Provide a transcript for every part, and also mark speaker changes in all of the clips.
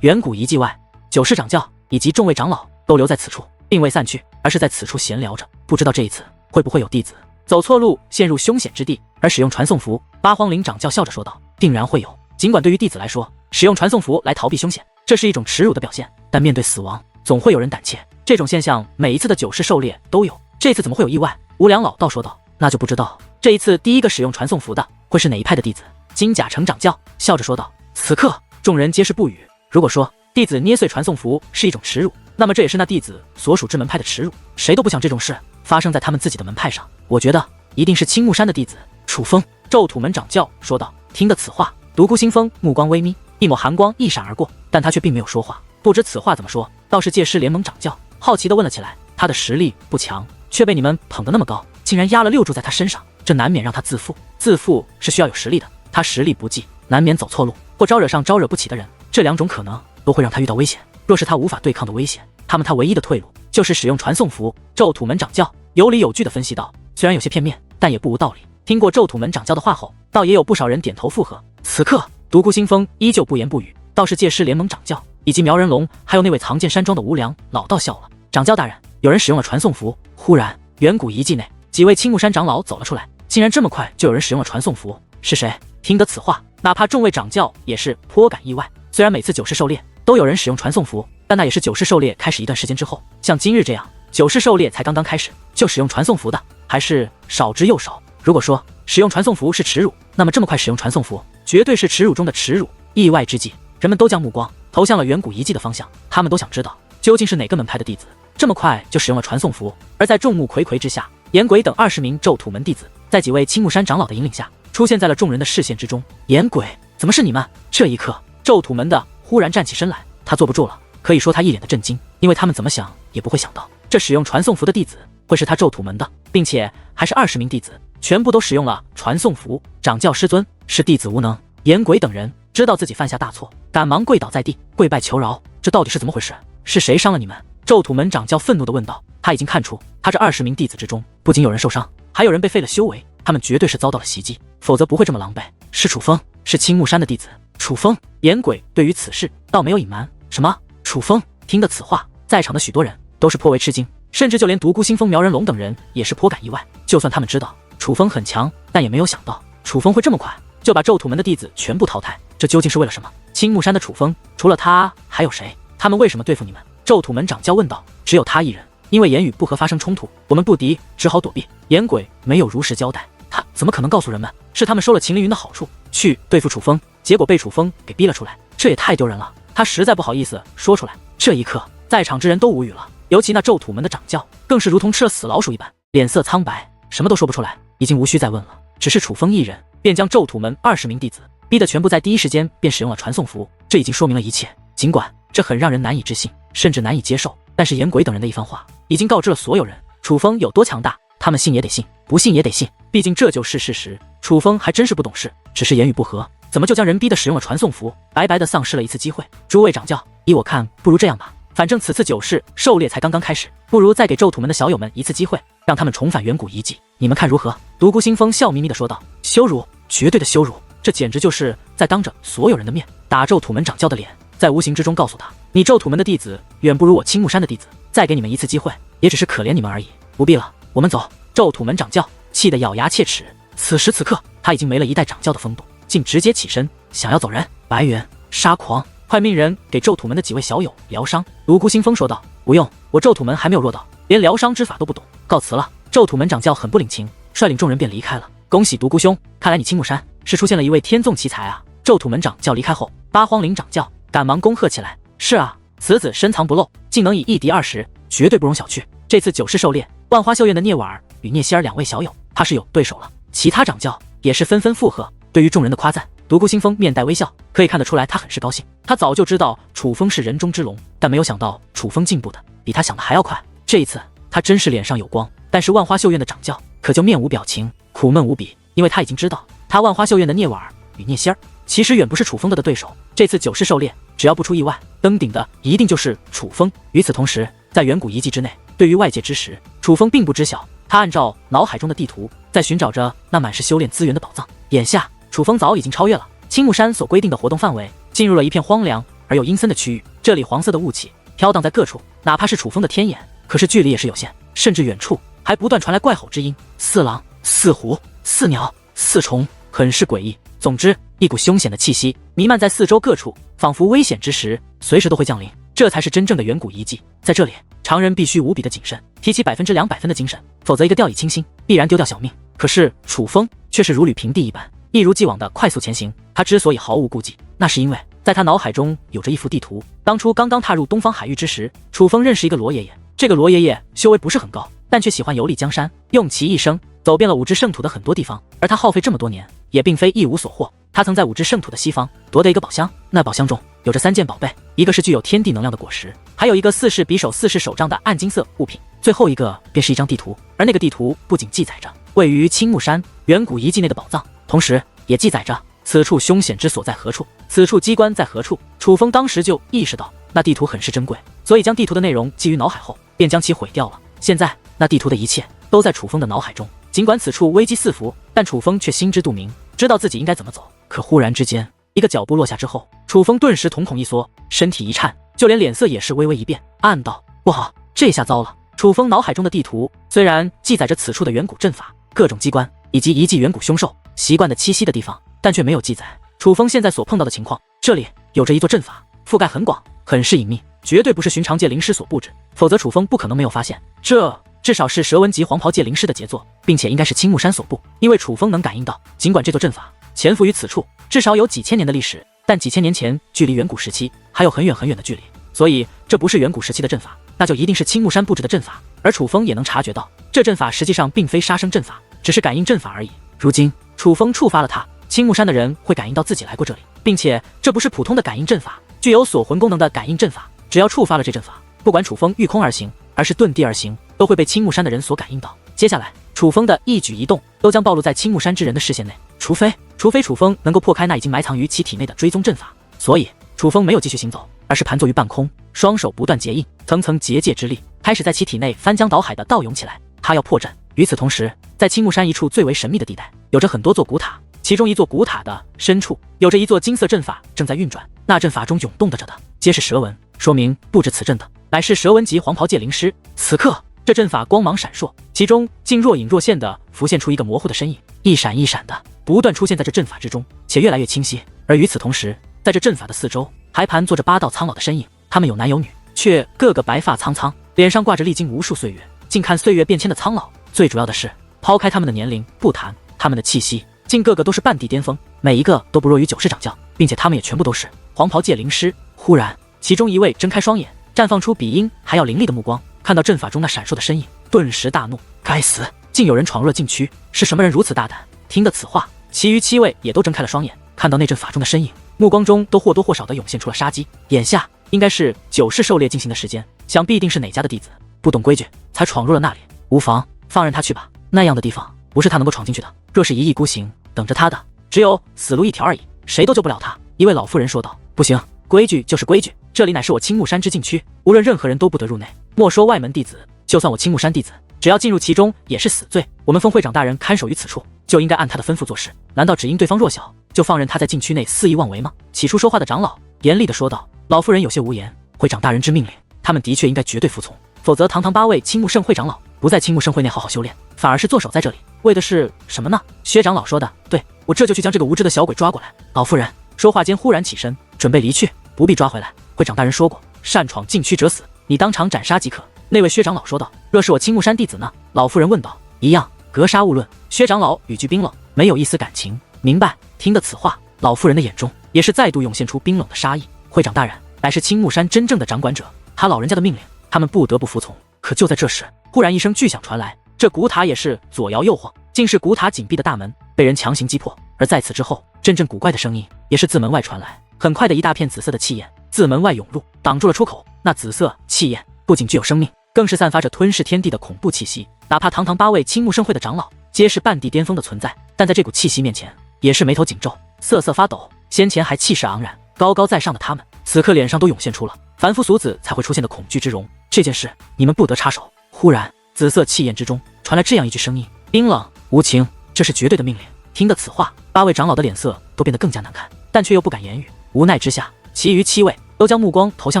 Speaker 1: 远古遗迹外，九世掌教以及众位长老都留在此处，并未散去，而是在此处闲聊着。不知道这一次会不会有弟子走错路，陷入凶险之地，而使用传送符？八荒岭掌教笑着说道：“定然会有。尽管对于弟子来说，使用传送符来逃避凶险，这是一种耻辱的表现，但面对死亡，总会有人胆怯。这种现象每一次的九世狩猎都有，这次怎么会有意外？”无良老道说道：“那就不知道这一次第一个使用传送符的会是哪一派的弟子。”金甲城掌教笑着说道。此刻众人皆是不语。如果说弟子捏碎传送符是一种耻辱，那么这也是那弟子所属之门派的耻辱。谁都不想这种事发生在他们自己的门派上。我觉得一定是青木山的弟子楚风。咒土门掌教说道。听得此话，独孤星风目光微眯，一抹寒光一闪而过，但他却并没有说话。不知此话怎么说，倒是界师联盟掌教好奇地问了起来。他的实力不强，却被你们捧得那么高，竟然压了6柱在他身上，这难免让他自负。自负是需要有实力的，他实力不济，难免走错路，或招惹上招惹不起的人，这2种可能都会让他遇到危险。若是他无法对抗的危险，他唯一的退路就是使用传送符。咒土门掌教有理有据地分析道，虽然有些片面，但也不无道理。听过咒土门掌教的话后，倒也有不少人点头附和。此刻独孤星风依旧不言不语，倒是界师联盟掌教以及苗人龙还有那位藏剑山庄的无良老道笑了。掌教大人，有人使用了传送符。忽然远古遗迹内几位青木山长老走了出来，竟然这么快就有人使用了传送符，是谁？听得此话，哪怕众位掌教也是颇感意外。虽然每次九世狩猎都有人使用传送符，但那也是九世狩猎开始一段时间之后，像今日这样九世狩猎才刚刚开始就使用传送符的，还是少之又少。如果说使用传送符是耻辱，那么这么快使用传送符绝对是耻辱中的耻辱。意外之际，人们都将目光投向了远古遗迹的方向，他们都想知道究竟是哪个门派的弟子这么快就使用了传送符。而在众目睽睽之下，岩鬼等20名咒土门弟子在几位青木山长老的引领下出现在了众人的视线之中。岩鬼，怎么是你们？这一刻咒土门的忽然站起身来，他坐不住了，可以说他一脸的震惊，因为他们怎么想也不会想到这使用传送符的弟子会是他咒土门的，并且还是20名弟子全部都使用了传送符。掌教师尊，是弟子无能。岩鬼等人知道自己犯下大错，赶忙跪倒在地，跪拜求饶。这到底是怎么回事？是谁伤了你们？咒土门掌教愤怒地问道。他已经看出他这20名弟子之中，不仅有人受伤，还有人被废了修为，他们绝对是遭到了袭击，否则不会这么狼狈。是楚风，是青木山的弟子。楚风。岩鬼对于此事倒没有隐瞒。什么？楚风？听得此话，在场的许多人都是颇为吃惊，甚至就连独孤星风、苗人龙等人也是颇感意外。就算他们知道楚风很强，但也没有想到楚风会这么快就把咒土门的弟子全部淘汰，这究竟是为了什么？青木山的楚风除了他还有谁？他们为什么对付你们？咒土门掌教问道。只有他一人，因为言语不合发生冲突，我们不敌，只好躲避。岩鬼没有如实交代，他怎么可能告诉人们是他们收了秦凌云的好处去对付楚风，结果被楚风给逼了出来，这也太丢人了。他实在不好意思说出来。这一刻在场之人都无语了，尤其那咒土门的掌教更是如同吃了死老鼠一般，脸色苍白，什么都说不出来，已经无需再问了。只是楚风一人便将咒土门20名弟子逼得全部在第一时间便使用了传送符，这已经说明了一切。尽管这很让人难以置信，甚至难以接受，但是岩鬼等人的一番话已经告知了所有人楚风有多强大，他们信也得信，不信也得信，毕竟这就是事实。楚风还真是不懂事，只是言语不合，怎么就将人逼得使用了传送符，白白的丧失了一次机会。诸位掌教，依我看，不如这样吧，反正此次九世狩猎才刚刚开始，不如再给咒土门的小友们一次机会，让他们重返远古遗迹，你们看如何？独孤星风笑眯眯地说道。羞辱，绝对的羞辱，这简直就是在当着所有人的面打咒土门掌教的脸，在无形之中告诉他，你咒土门的弟子远不如我青木山的弟子，再给你们一次机会，也只是可怜你们而已，不必了，我们走。咒土门掌教气得咬牙切齿，此时此刻他已经没了一代掌教的风度，竟直接起身想要走人。白猿杀狂，快命人给咒土门的几位小友疗伤。独孤星风说道。不用，我咒土门还没有弱到连疗伤之法都不懂，告辞了。咒土门掌教很不领情，率领众人便离开了。恭喜独孤兄，看来你青木山是出现了一位天纵奇才啊。咒土门掌教离开后，八荒岭掌教赶忙恭贺起来。是啊，此子深藏不露，竟能以1敌20，绝对不容小觑。这次九世狩猎，万花秀院的聂瓦尔与聂希儿2位小友，他是有对手了。其他掌教也是纷纷附和。对于众人的夸赞，独孤星风面带微笑，可以看得出来他很是高兴。他早就知道楚风是人中之龙，但没有想到楚风进步的比他想的还要快。这一次他真是脸上有光。但是万花秀院的掌教可就面无表情，苦闷无比，因为他已经知道他万花秀院的聂瓦尔与聂希儿其实远不是楚风的对手。这次九世狩猎，只要不出意外，登顶的一定就是楚风。与此同时，在远古遗迹之内，对于外界之时，楚风并不知晓。他按照脑海中的地图，在寻找着那满是修炼资源的宝藏。眼下楚风早已经超越了青木山所规定的活动范围，进入了一片荒凉而又阴森的区域。这里黄色的雾气飘荡在各处，哪怕是楚风的天眼，可是距离也是有限，甚至远处还不断传来怪吼之音，似狼、似虎、似鸟、似虫，很是诡异。总之，一股凶险的气息弥漫在四周各处，仿佛危险之时随时都会降临。这才是真正的远古遗迹，在这里，常人必须无比的谨慎，提起200%的精神，否则一个掉以轻心，必然丢掉小命。可是楚风却是如履平地一般，一如既往的快速前行。他之所以毫无顾忌，那是因为在他脑海中有着一幅地图。当初刚刚踏入东方海域之时，楚风认识一个罗爷爷。这个罗爷爷修为不是很高，但却喜欢游历江山，用其一生走遍了五之圣土的很多地方。而他耗费这么多年，也并非一无所获。他曾在五之圣土的西方夺得一个宝箱，那宝箱中有着3件宝贝，一个是具有天地能量的果实，还有一个4式匕首、4式手杖的暗金色物品，最后一个便是一张地图。而那个地图不仅记载着位于青木山远古遗迹内的宝藏，同时也记载着此处凶险之所在何处，此处机关在何处。楚风当时就意识到那地图很是珍贵，所以将地图的内容记于脑海后，便将其毁掉了。现在那地图的一切都在楚风的脑海中，尽管此处危机四伏，但楚风却心知肚明，知道自己应该怎么走。可忽然之间，一个脚步落下之后，楚风顿时瞳孔一缩，身体一颤，就连脸色也是微微一变，暗道不好，这下糟了。楚风脑海中的地图虽然记载着此处的远古阵法、各种机关以及遗迹远古凶兽习惯的栖息的地方，但却没有记载楚风现在所碰到的情况。这里有着一座阵法，覆盖很广，很是隐秘，绝对不是寻常界灵师所布置，否则楚风不可能没有发现。这至少是蛇纹级黄袍界灵师的杰作，并且应该是青木山所布，因为楚风能感应到，尽管这座阵法潜伏于此处至少有几千年的历史，但几千年前距离远古时期还有很远很远的距离，所以这不是远古时期的阵法，那就一定是青木山布置的阵法。而楚风也能察觉到，这阵法实际上并非杀生阵法，只是感应阵法而已。如今楚风触发了它，青木山的人会感应到自己来过这里，并且这不是普通的感应阵法，具有锁魂功能的感应阵法，只要触发了这阵法，不管楚风御空而行，而是遁地而行，都会被青木山的人所感应到。接下来楚风的一举一动都将暴露在青木山之人的视线内，除非楚风能够破开那已经埋藏于其体内的追踪阵法。所以楚风没有继续行走，而是盘坐于半空，双手不断结印，层层结界之力开始在其体内翻江倒海的倒涌起来，他要破阵。与此同时，在青木山一处最为神秘的地带，有着很多座古塔，其中一座古塔的深处有着一座金色阵法正在运转，那阵法中涌动着的皆是蛇纹，说明布置此阵的乃是蛇纹级黄袍界灵师。此刻这阵法光芒闪烁，其中竟若隐若现的浮现出一个模糊的身影，一闪一闪的不断出现在这阵法之中，且越来越清晰。而与此同时，在这阵法的四周还盘坐着8道苍老的身影，他们有男有女，却个个白发苍苍，脸上挂着历经无数岁月，静看岁月变迁的苍老。最主要的是，抛开他们的年龄不谈，他们的气息竟个个都是半地巅峰，每一个都不弱于9世掌教，并且他们也全部都是黄袍界灵师。忽然其中一位睁开双眼，绽放出比鹰还要凌厉的目光，看到阵法中那闪烁的身影，顿时大怒，该死，竟有人闯入了禁区，是什么人如此大胆？听得此话，其余7位也都睁开了双眼，看到那阵法中的身影，目光中都或多或少地涌现出了杀机。眼下应该是9世狩猎进行的时间，想必一定是哪家的弟子不懂规矩才闯入了那里，无妨，放任他去吧，那样的地方不是他能够闯进去的，若是一意孤行，等着他的只有死路一条而已，谁都救不了他。一位老妇人说道，不行，规矩就是规矩，这里乃是我青木山之禁区，无论任何人都不得入内，莫说外门弟子，就算我青木山弟子，只要进入其中也是死罪。我们分会长大人看守于此处，就应该按他的吩咐做事，难道只因对方弱小就放任他在禁区内肆意妄为吗？起初说话的长老严厉地说道。老妇人有些无言，会长大人之命令，他们的确应该绝对服从，否则堂堂8位青木圣会长老不在青木圣会内好好修炼，反而是坐守在这里，为的是什么呢？薛长老说的对，我这就去将这个无知的小鬼抓过来。老妇人说话间忽然起身，准备离去，不必抓回来，会长大人说过，擅闯禁区者死，你当场斩杀即可。那位薛长老说道。若是我青木山弟子呢？老妇人问道。一样，格杀勿论。薛长老语句冰冷，没有一丝感情。明白。听得此话，老妇人的眼中也是再度涌现出冰冷的杀意。会长大人乃是青木山真正的掌管者，他老人家的命令，他们不得不服从。可就在这时，忽然一声巨响传来，这古塔也是左摇右晃，竟是古塔紧闭的大门被人强行击破。而在此之后，阵阵古怪的声音也是自门外传来，很快的一大片紫色的气焰自门外涌入，挡住了出口。那紫色气焰不仅具有生命，更是散发着吞噬天地的恐怖气息，哪怕堂堂8位青木圣会的长老皆是半地巅峰的存在，但在这股气息面前也是眉头紧皱，瑟瑟发抖。先前还气势昂然高高在上的他们，此刻脸上都涌现出了凡夫俗子才会出现的恐惧之容。这件事你们不得插手。忽然紫色气焰之中传来这样一句声音，冰冷无情，这是绝对的命令。听得此话，8位长老的脸色都变得更加难看，但却又不敢言语。无奈之下，其余7位都将目光投向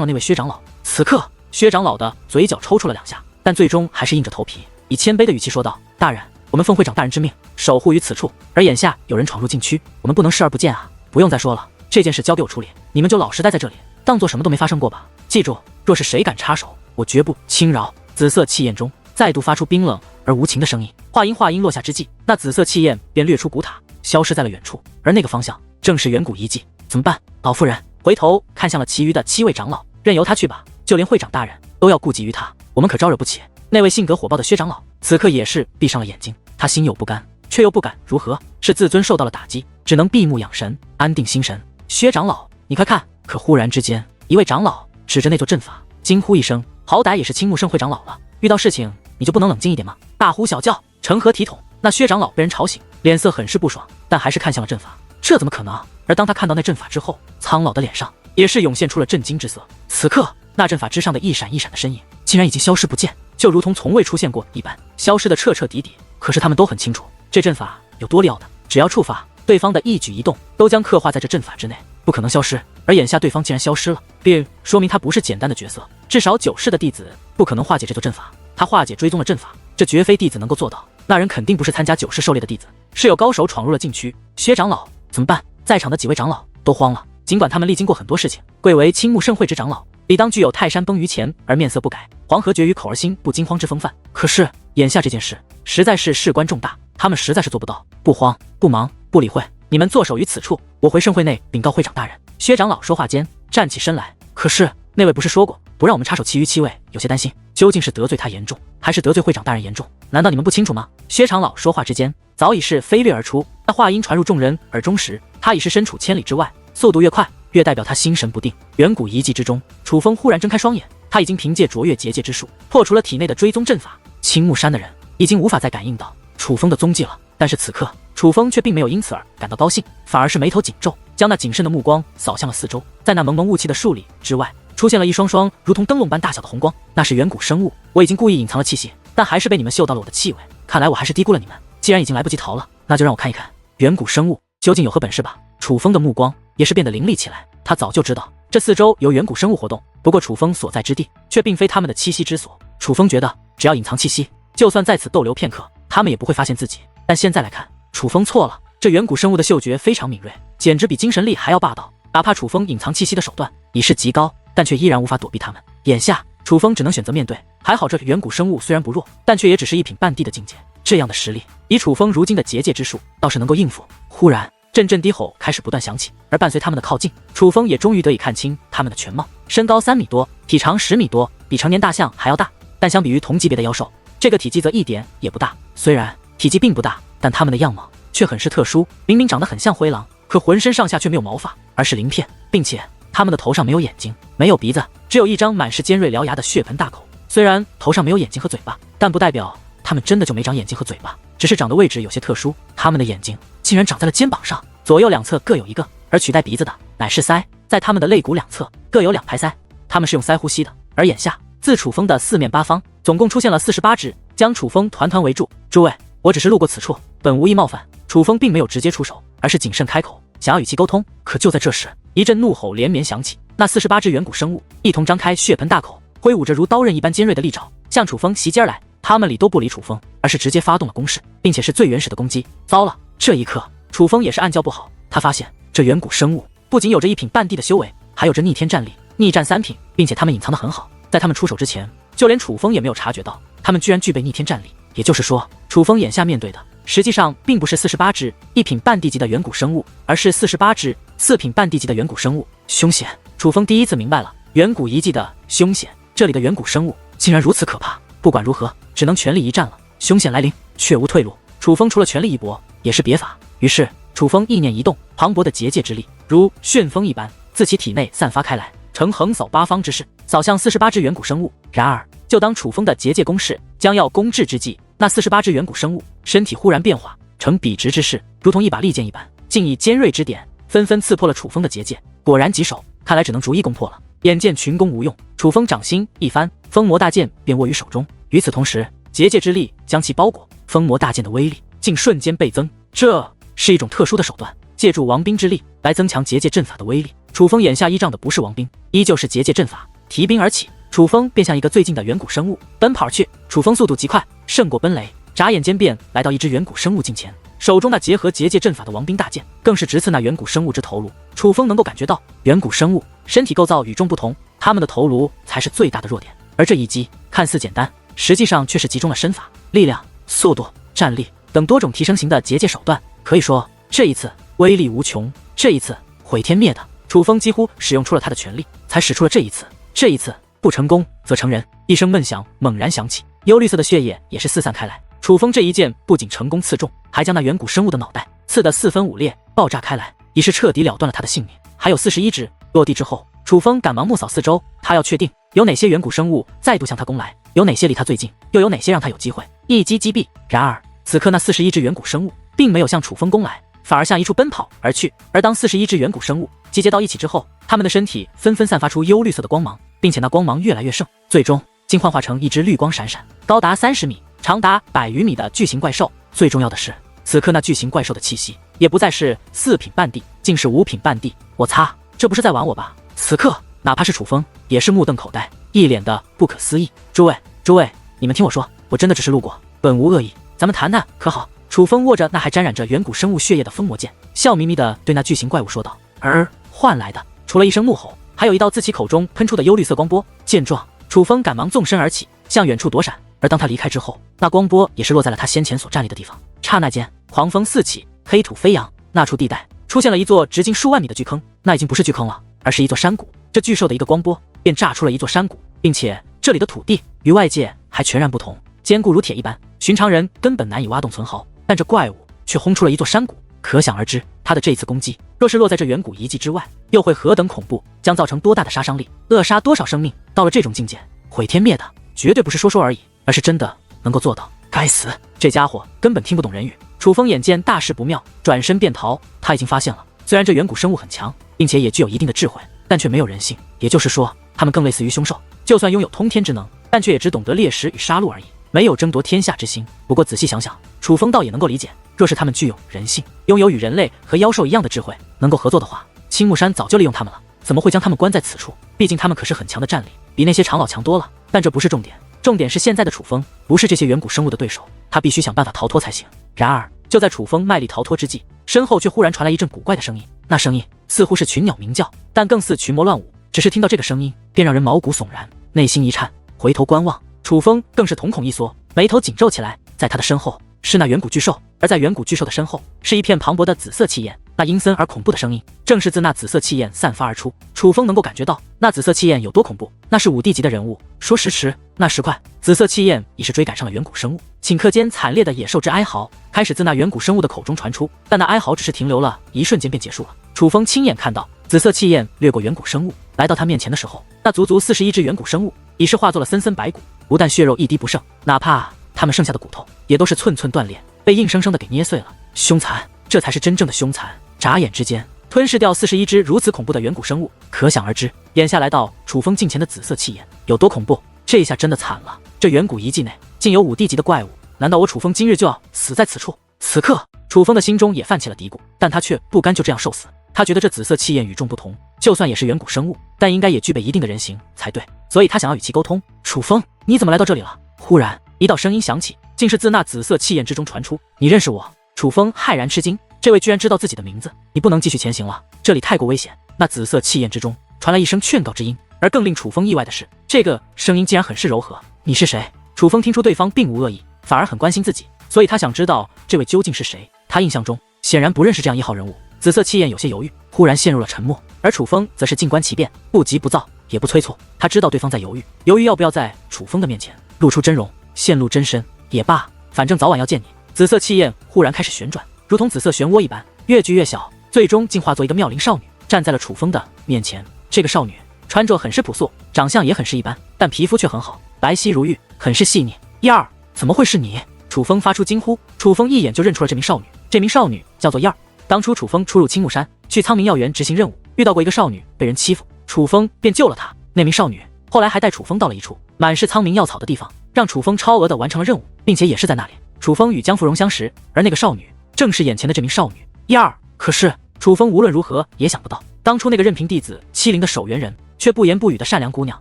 Speaker 1: 了那位薛长老。此刻，薛长老的嘴角抽搐了2下，但最终还是硬着头皮，以谦卑的语气说道：“大人，我们奉会长大人之命，守护于此处。而眼下有人闯入禁区，我们不能视而不见啊！不用再说了，这件事交给我处理，你们就老实待在这里，当做什么都没发生过吧。记住，若是谁敢插手，我绝不轻饶。”紫色气焰中再度发出冰冷而无情的声音。话音落下之际，那紫色气焰便掠出古塔，消失在了远处。而那个方向正是远古遗迹。怎么办？老夫人回头看向了其余的7位长老，任由他去吧，就连会长大人都要顾及于他，我们可招惹不起。那位性格火爆的薛长老此刻也是闭上了眼睛，他心有不甘，却又不敢如何，是自尊受到了打击，只能闭目养神，安定心神。薛长老，你快看！可忽然之间，一位长老指着那座阵法，惊呼一声，好歹也是青木盛会长老了，遇到事情你就不能冷静一点吗？大呼小叫，成何体统？那薛长老被人吵醒，脸色很是不爽，但还是看向了阵法。这怎么可能？而当他看到那阵法之后，苍老的脸上也是涌现出了震惊之色。此刻，那阵法之上的一闪一闪的身影，竟然已经消失不见，就如同从未出现过一般，消失的彻彻底底。可是他们都很清楚，这阵法有多厉害的，只要触发，对方的一举一动都将刻画在这阵法之内，不可能消失。而眼下对方竟然消失了，并说明他不是简单的角色，至少9世的弟子不可能化解这座阵法。他化解追踪了阵法，这绝非弟子能够做到。那人肯定不是参加9世狩猎的弟子，是有高手闯入了禁区。薛长老怎么办？在场的几位长老都慌了。尽管他们历经过很多事情，贵为青木盛会之长老，理当具有泰山崩于前而面色不改，黄河决于口而心不惊慌之风范。可是眼下这件事实在是事关重大，他们实在是做不到。不慌不忙不理会，你们坐守于此处，我回盛会内禀告会长大人。薛长老说话间站起身来。可是那位不是说过不让我们插手其余7位，有些担心究竟是得罪他严重，还是得罪会长大人严重？难道你们不清楚吗？薛长老说话之间早已是飞掠而出，那话音传入众人耳中时，他已是身处千里之外，速度越快越代表他心神不定。远古遗迹之中，楚风忽然睁开双眼，他已经凭借卓越结界之术破除了体内的追踪阵法，青木山的人已经无法再感应到楚风的踪迹了。但是此刻楚风却并没有因此而感到高兴，反而是眉头紧皱，将那谨慎的目光扫向了四周。在那蒙蒙雾气的数里之外，出现了一双双如同灯笼般大小的红光，那是远古生物。我已经故意隐藏了气息，但还是被你们嗅到了我的气味，看来我还是低估了你们。既然已经来不及逃了，那就让我看一看远古生物究竟有何本事吧。楚风的目光也是变得凌厉起来，他早就知道这四周有远古生物活动，不过楚风所在之地却并非他们的栖息之所。楚风觉得只要隐藏气息，就算在此逗留片刻，他们也不会发现自己。但现在来看，楚风错了，这远古生物的嗅觉非常敏锐，简直比精神力还要霸道。哪怕楚风隐藏气息的手段已是极高，但却依然无法躲避他们。眼下楚风只能选择面对。还好这远古生物虽然不弱，但却也只是一品半地的境界，这样的实力以楚风如今的结界之术倒是能够应付。忽然阵阵低吼开始不断响起，而伴随他们的靠近，楚风也终于得以看清他们的全貌。身高3米多，体长10米多，比成年大象还要大，但相比于同级别的妖兽，这个体积则一点也不大。虽然体积并不大，但他们的样貌却很是特殊，明明长得很像灰狼，可浑身上下却没有毛发，而是鳞片，并且他们的头上没有眼睛，没有鼻子，只有一张满是尖锐獠牙的血盆大口。虽然头上没有眼睛和嘴巴，但不代表他们真的就没长眼睛和嘴巴，只是长的位置有些特殊。他们的眼睛竟然长在了肩膀上，左右两侧各有一个，而取代鼻子的乃是腮，在他们的肋骨两侧各有2排腮，他们是用腮呼吸的。而眼下自楚风的四面八方总共出现了48只，将楚风团团围住。诸位，我只是路过此处，本无意冒犯。楚风并没有直接出手，而是谨慎开口，想要与其沟通。可就在这时，一阵怒吼连绵响起，那48只远古生物一同张开血盆大口，挥舞着如刀刃一般尖锐的利爪，向楚风袭击而来。他们理都不理楚风，而是直接发动了攻势，并且是最原始的攻击。糟了！这一刻，楚风也是暗叫不好。他发现这远古生物不仅有着1品半地的修为，还有着逆天战力、逆战3品，并且他们隐藏得很好。在他们出手之前，就连楚风也没有察觉到他们居然具备逆天战力。也就是说，楚风眼下面对的实际上并不是48只1品半地级的远古生物，而是48只4品半地级的远古生物。凶险！楚风第一次明白了远古遗迹的凶险，这里的远古生物竟然如此可怕。不管如何，只能全力一战了。凶险来临，却无退路。楚风除了全力一搏，也是别法。于是楚风意念一动，磅礴的结界之力如旋风一般自其体内散发开来，呈横扫八方之势，扫向48只远古生物。然而就当楚风的结界攻势将要攻至之际，那48只远古生物身体忽然变化，呈笔直之势，如同一把利剑一般，竟以尖锐之点纷纷刺破了楚风的结界。果然棘手，看来只能逐一攻破了。眼见群攻无用，楚风掌心一翻，封魔大剑便握于手中。与此同时，结界之力将其包裹，封魔大剑的威力竟瞬间倍增。这是一种特殊的手段，借助王兵之力来增强结界阵法的威力。楚风眼下依仗的不是王兵，依旧是结界阵法。提兵而起，楚风便向一个最近的远古生物奔跑去。楚风速度极快，胜过奔雷，眨眼间便来到一只远古生物近前，手中那结合结界阵法的王兵大剑更是直刺那远古生物之头颅。楚风能够感觉到，远古生物身体构造与众不同，他们的头颅才是最大的弱点。而这一击看似简单，实际上却是集中了身法、力量、速度、战力等多种提升型的结界手段。可以说，这一次威力无穷，这一次毁天灭地。楚风几乎使用出了他的全力，才使出了这一次。这一次不成功则成人。一声闷响猛然响起，幽绿色的血液也是四散开来。楚风这一剑不仅成功刺中，还将那远古生物的脑袋刺得四分五裂，爆炸开来，已是彻底了断了他的性命。还有41只。落地之后，楚风赶忙目扫四周，他要确定有哪些远古生物再度向他攻来，有哪些离他最近，又有哪些让他有机会一击击毙。然而此刻那41只远古生物并没有向楚风攻来，反而向一处奔跑而去。而当41只远古生物集结到一起之后，他们的身体纷纷散发出幽绿色的光芒，并且那光芒越来越盛，最终竟幻化成一只绿光闪闪、高达30米、长达100余米的巨型怪兽。最重要的是，此刻那巨型怪兽的气息也不再是4品半地，竟是5品半地。我擦，这不是在玩我吧？此刻哪怕是楚风也是目瞪口呆，一脸的不可思议。诸位，你们听我说，我真的只是路过，本无恶意，咱们谈谈可好？楚风握着那还沾染着远古生物血液的封魔剑，笑眯眯地对那巨型怪物说道。而换来的除了一声怒吼，还有一道自其口中喷出的幽绿色光波。见状，楚风赶忙纵身而起，向远处躲闪。而当他离开之后，那光波也是落在了他先前所站立的地方。刹那间，狂风四起，黑土飞扬，那处地带出现了一座直径数万米的巨坑。那已经不是巨坑了，而是一座山谷。这巨兽的一个光波便炸出了一座山谷，并且这里的土地与外界还全然不同，坚固如铁一般，寻常人根本难以挖洞存毫。但这怪物却轰出了一座山谷，可想而知，他的这一次攻击若是落在这远古遗迹之外，又会何等恐怖，将造成多大的杀伤力，扼杀多少生命。到了这种境界，毁天灭地绝对不是说说而已，而是真的能够做到。该死，这家伙根本听不懂人语。楚风眼见大事不妙，转身便逃。他已经发现了，虽然这远古生物很强，并且也具有一定的智慧，但却没有人性，也就是说，他们更类似于凶兽。就算拥有通天之能，但却也只懂得猎食与杀戮而已，没有争夺天下之心。不过仔细想想，楚风倒也能够理解，若是他们具有人性，拥有与人类和妖兽一样的智慧，能够合作的话，青木山早就利用他们了，怎么会将他们关在此处？毕竟他们可是很强的战力，比那些长老强多了。但这不是重点，重点是现在的楚风不是这些远古生物的对手，他必须想办法逃脱才行。然而就在楚风卖力逃脱之际，身后却忽然传来一阵古怪的声音，那声音似乎是群鸟鸣叫，但更似群魔乱舞。只是听到这个声音，便让人毛骨悚然，内心一颤，回头观望，楚风更是瞳孔一缩，眉头紧皱起来。在他的身后是那远古巨兽，而在远古巨兽的身后是一片磅礴的紫色气焰，那阴森而恐怖的声音正是自那紫色气焰散发而出。楚风能够感觉到那紫色气焰有多恐怖，那是5地级的人物。说时迟，那时快，紫色气焰已是追赶上了远古生物。顷刻间，惨烈的野兽之哀嚎开始自那远古生物的口中传出，但那哀嚎只是停留了一瞬间便结束了。楚风亲眼看到紫色气焰掠过远古生物，来到他面前的时候，那足足41只远古生物已是化作了森森白骨，不但血肉一滴不剩，哪怕他们剩下的骨头也都是寸寸断裂，被硬生生的给捏碎了。凶残，这才是真正的凶残。眨眼之间吞噬掉41只如此恐怖的远古生物，可想而知，眼下来到楚风近前的紫色气焰有多恐怖。这下真的惨了，这远古遗迹内竟有5地级的怪物，难道我楚风今日就要死在此处？此刻楚风的心中也泛起了嘀咕，但他却不甘就这样受死。他觉得这紫色气焰与众不同，就算也是远古生物，但应该也具备一定的人形才对，所以他想要与其沟通。楚风，你怎么来到这里了？忽然一道声音响起，竟是自那紫色气焰之中传出。你认识我？楚风骇然吃惊，这位居然知道自己的名字。你不能继续前行了，这里太过危险。那紫色气焰之中传来一声劝告之音，而更令楚风意外的是，这个声音竟然很是柔和。你是谁？楚风听出对方并无恶意，反而很关心自己，所以他想知道这位究竟是谁。他印象中显然不认识这样1号人物。紫色气焰有些犹豫，忽然陷入了沉默，而楚风则是静观其变，不急不躁，也不催促。他知道对方在犹豫要不要在楚风的面前露出真容，现露真身也罢，反正早晚要见你。紫色气焰忽然开始旋转，如同紫色漩涡一般，越聚越小，最终竟化作一个妙龄少女，站在了楚风的面前。这个少女穿着很是朴素，长相也很是一般，但皮肤却很好，白皙如玉，很是细腻。燕儿，怎么会是你？楚风发出惊呼。楚风一眼就认出了这名少女，这名少女叫做燕儿。当初楚风初入青木山，去苍冥药园执行任务，遇到过一个少女被人欺负，楚风便救了她。那名少女后来还带楚风到了一处满是苍冥药草的地方，让楚风超额的完成了任务，并且也是在那里，楚风与江芙蓉相识，而那个少女正是眼前的这名少女燕儿。可是楚风无论如何也想不到，当初那个任凭弟子欺凌的守园人，却不言不语的善良姑娘，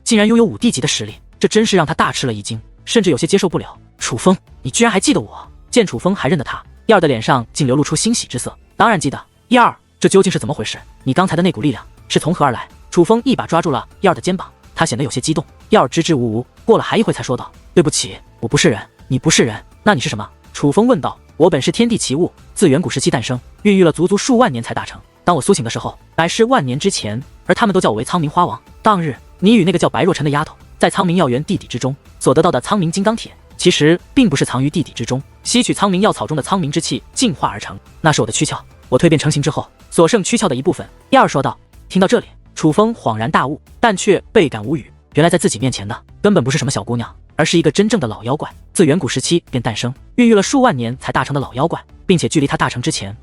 Speaker 1: 竟然拥有5帝级的实力，这真是让他大吃了一惊，甚至有些接受不了。楚风，你居然还记得我？见楚风还认得他，燕儿的脸上竟流露出欣喜之色。当然记得。燕儿，这究竟是怎么回事？你刚才的那股力量是从何而来？楚风一把抓住了燕儿的肩膀，他显得有些激动。燕儿支支吾吾，过了还一会才说道：“对不起，我不是人。”你不是人，那你是什么？楚风问道。我本是天地奇物，自远古时期诞生，孕育了足足数万年才大成。当我苏醒的时候，乃是万年之前，而他们都叫我为苍冥花王。当日，你与那个叫白若晨的丫头，在苍冥药园地底之中所得到的苍冥金刚铁，其实并不是藏于地底之中，吸取苍冥药草中的苍冥之气进化而成，那是我的躯壳。我蜕变成型之后，所剩躯壳的一部分。燕儿说道。听到这里，楚风恍然大悟，但却倍感无语。原来在自己面前的根本不是什么小姑娘，而是一个真正的老妖怪，自远古时期便诞生，孕育了数万年才大成的老妖怪，并且距离他大成之前，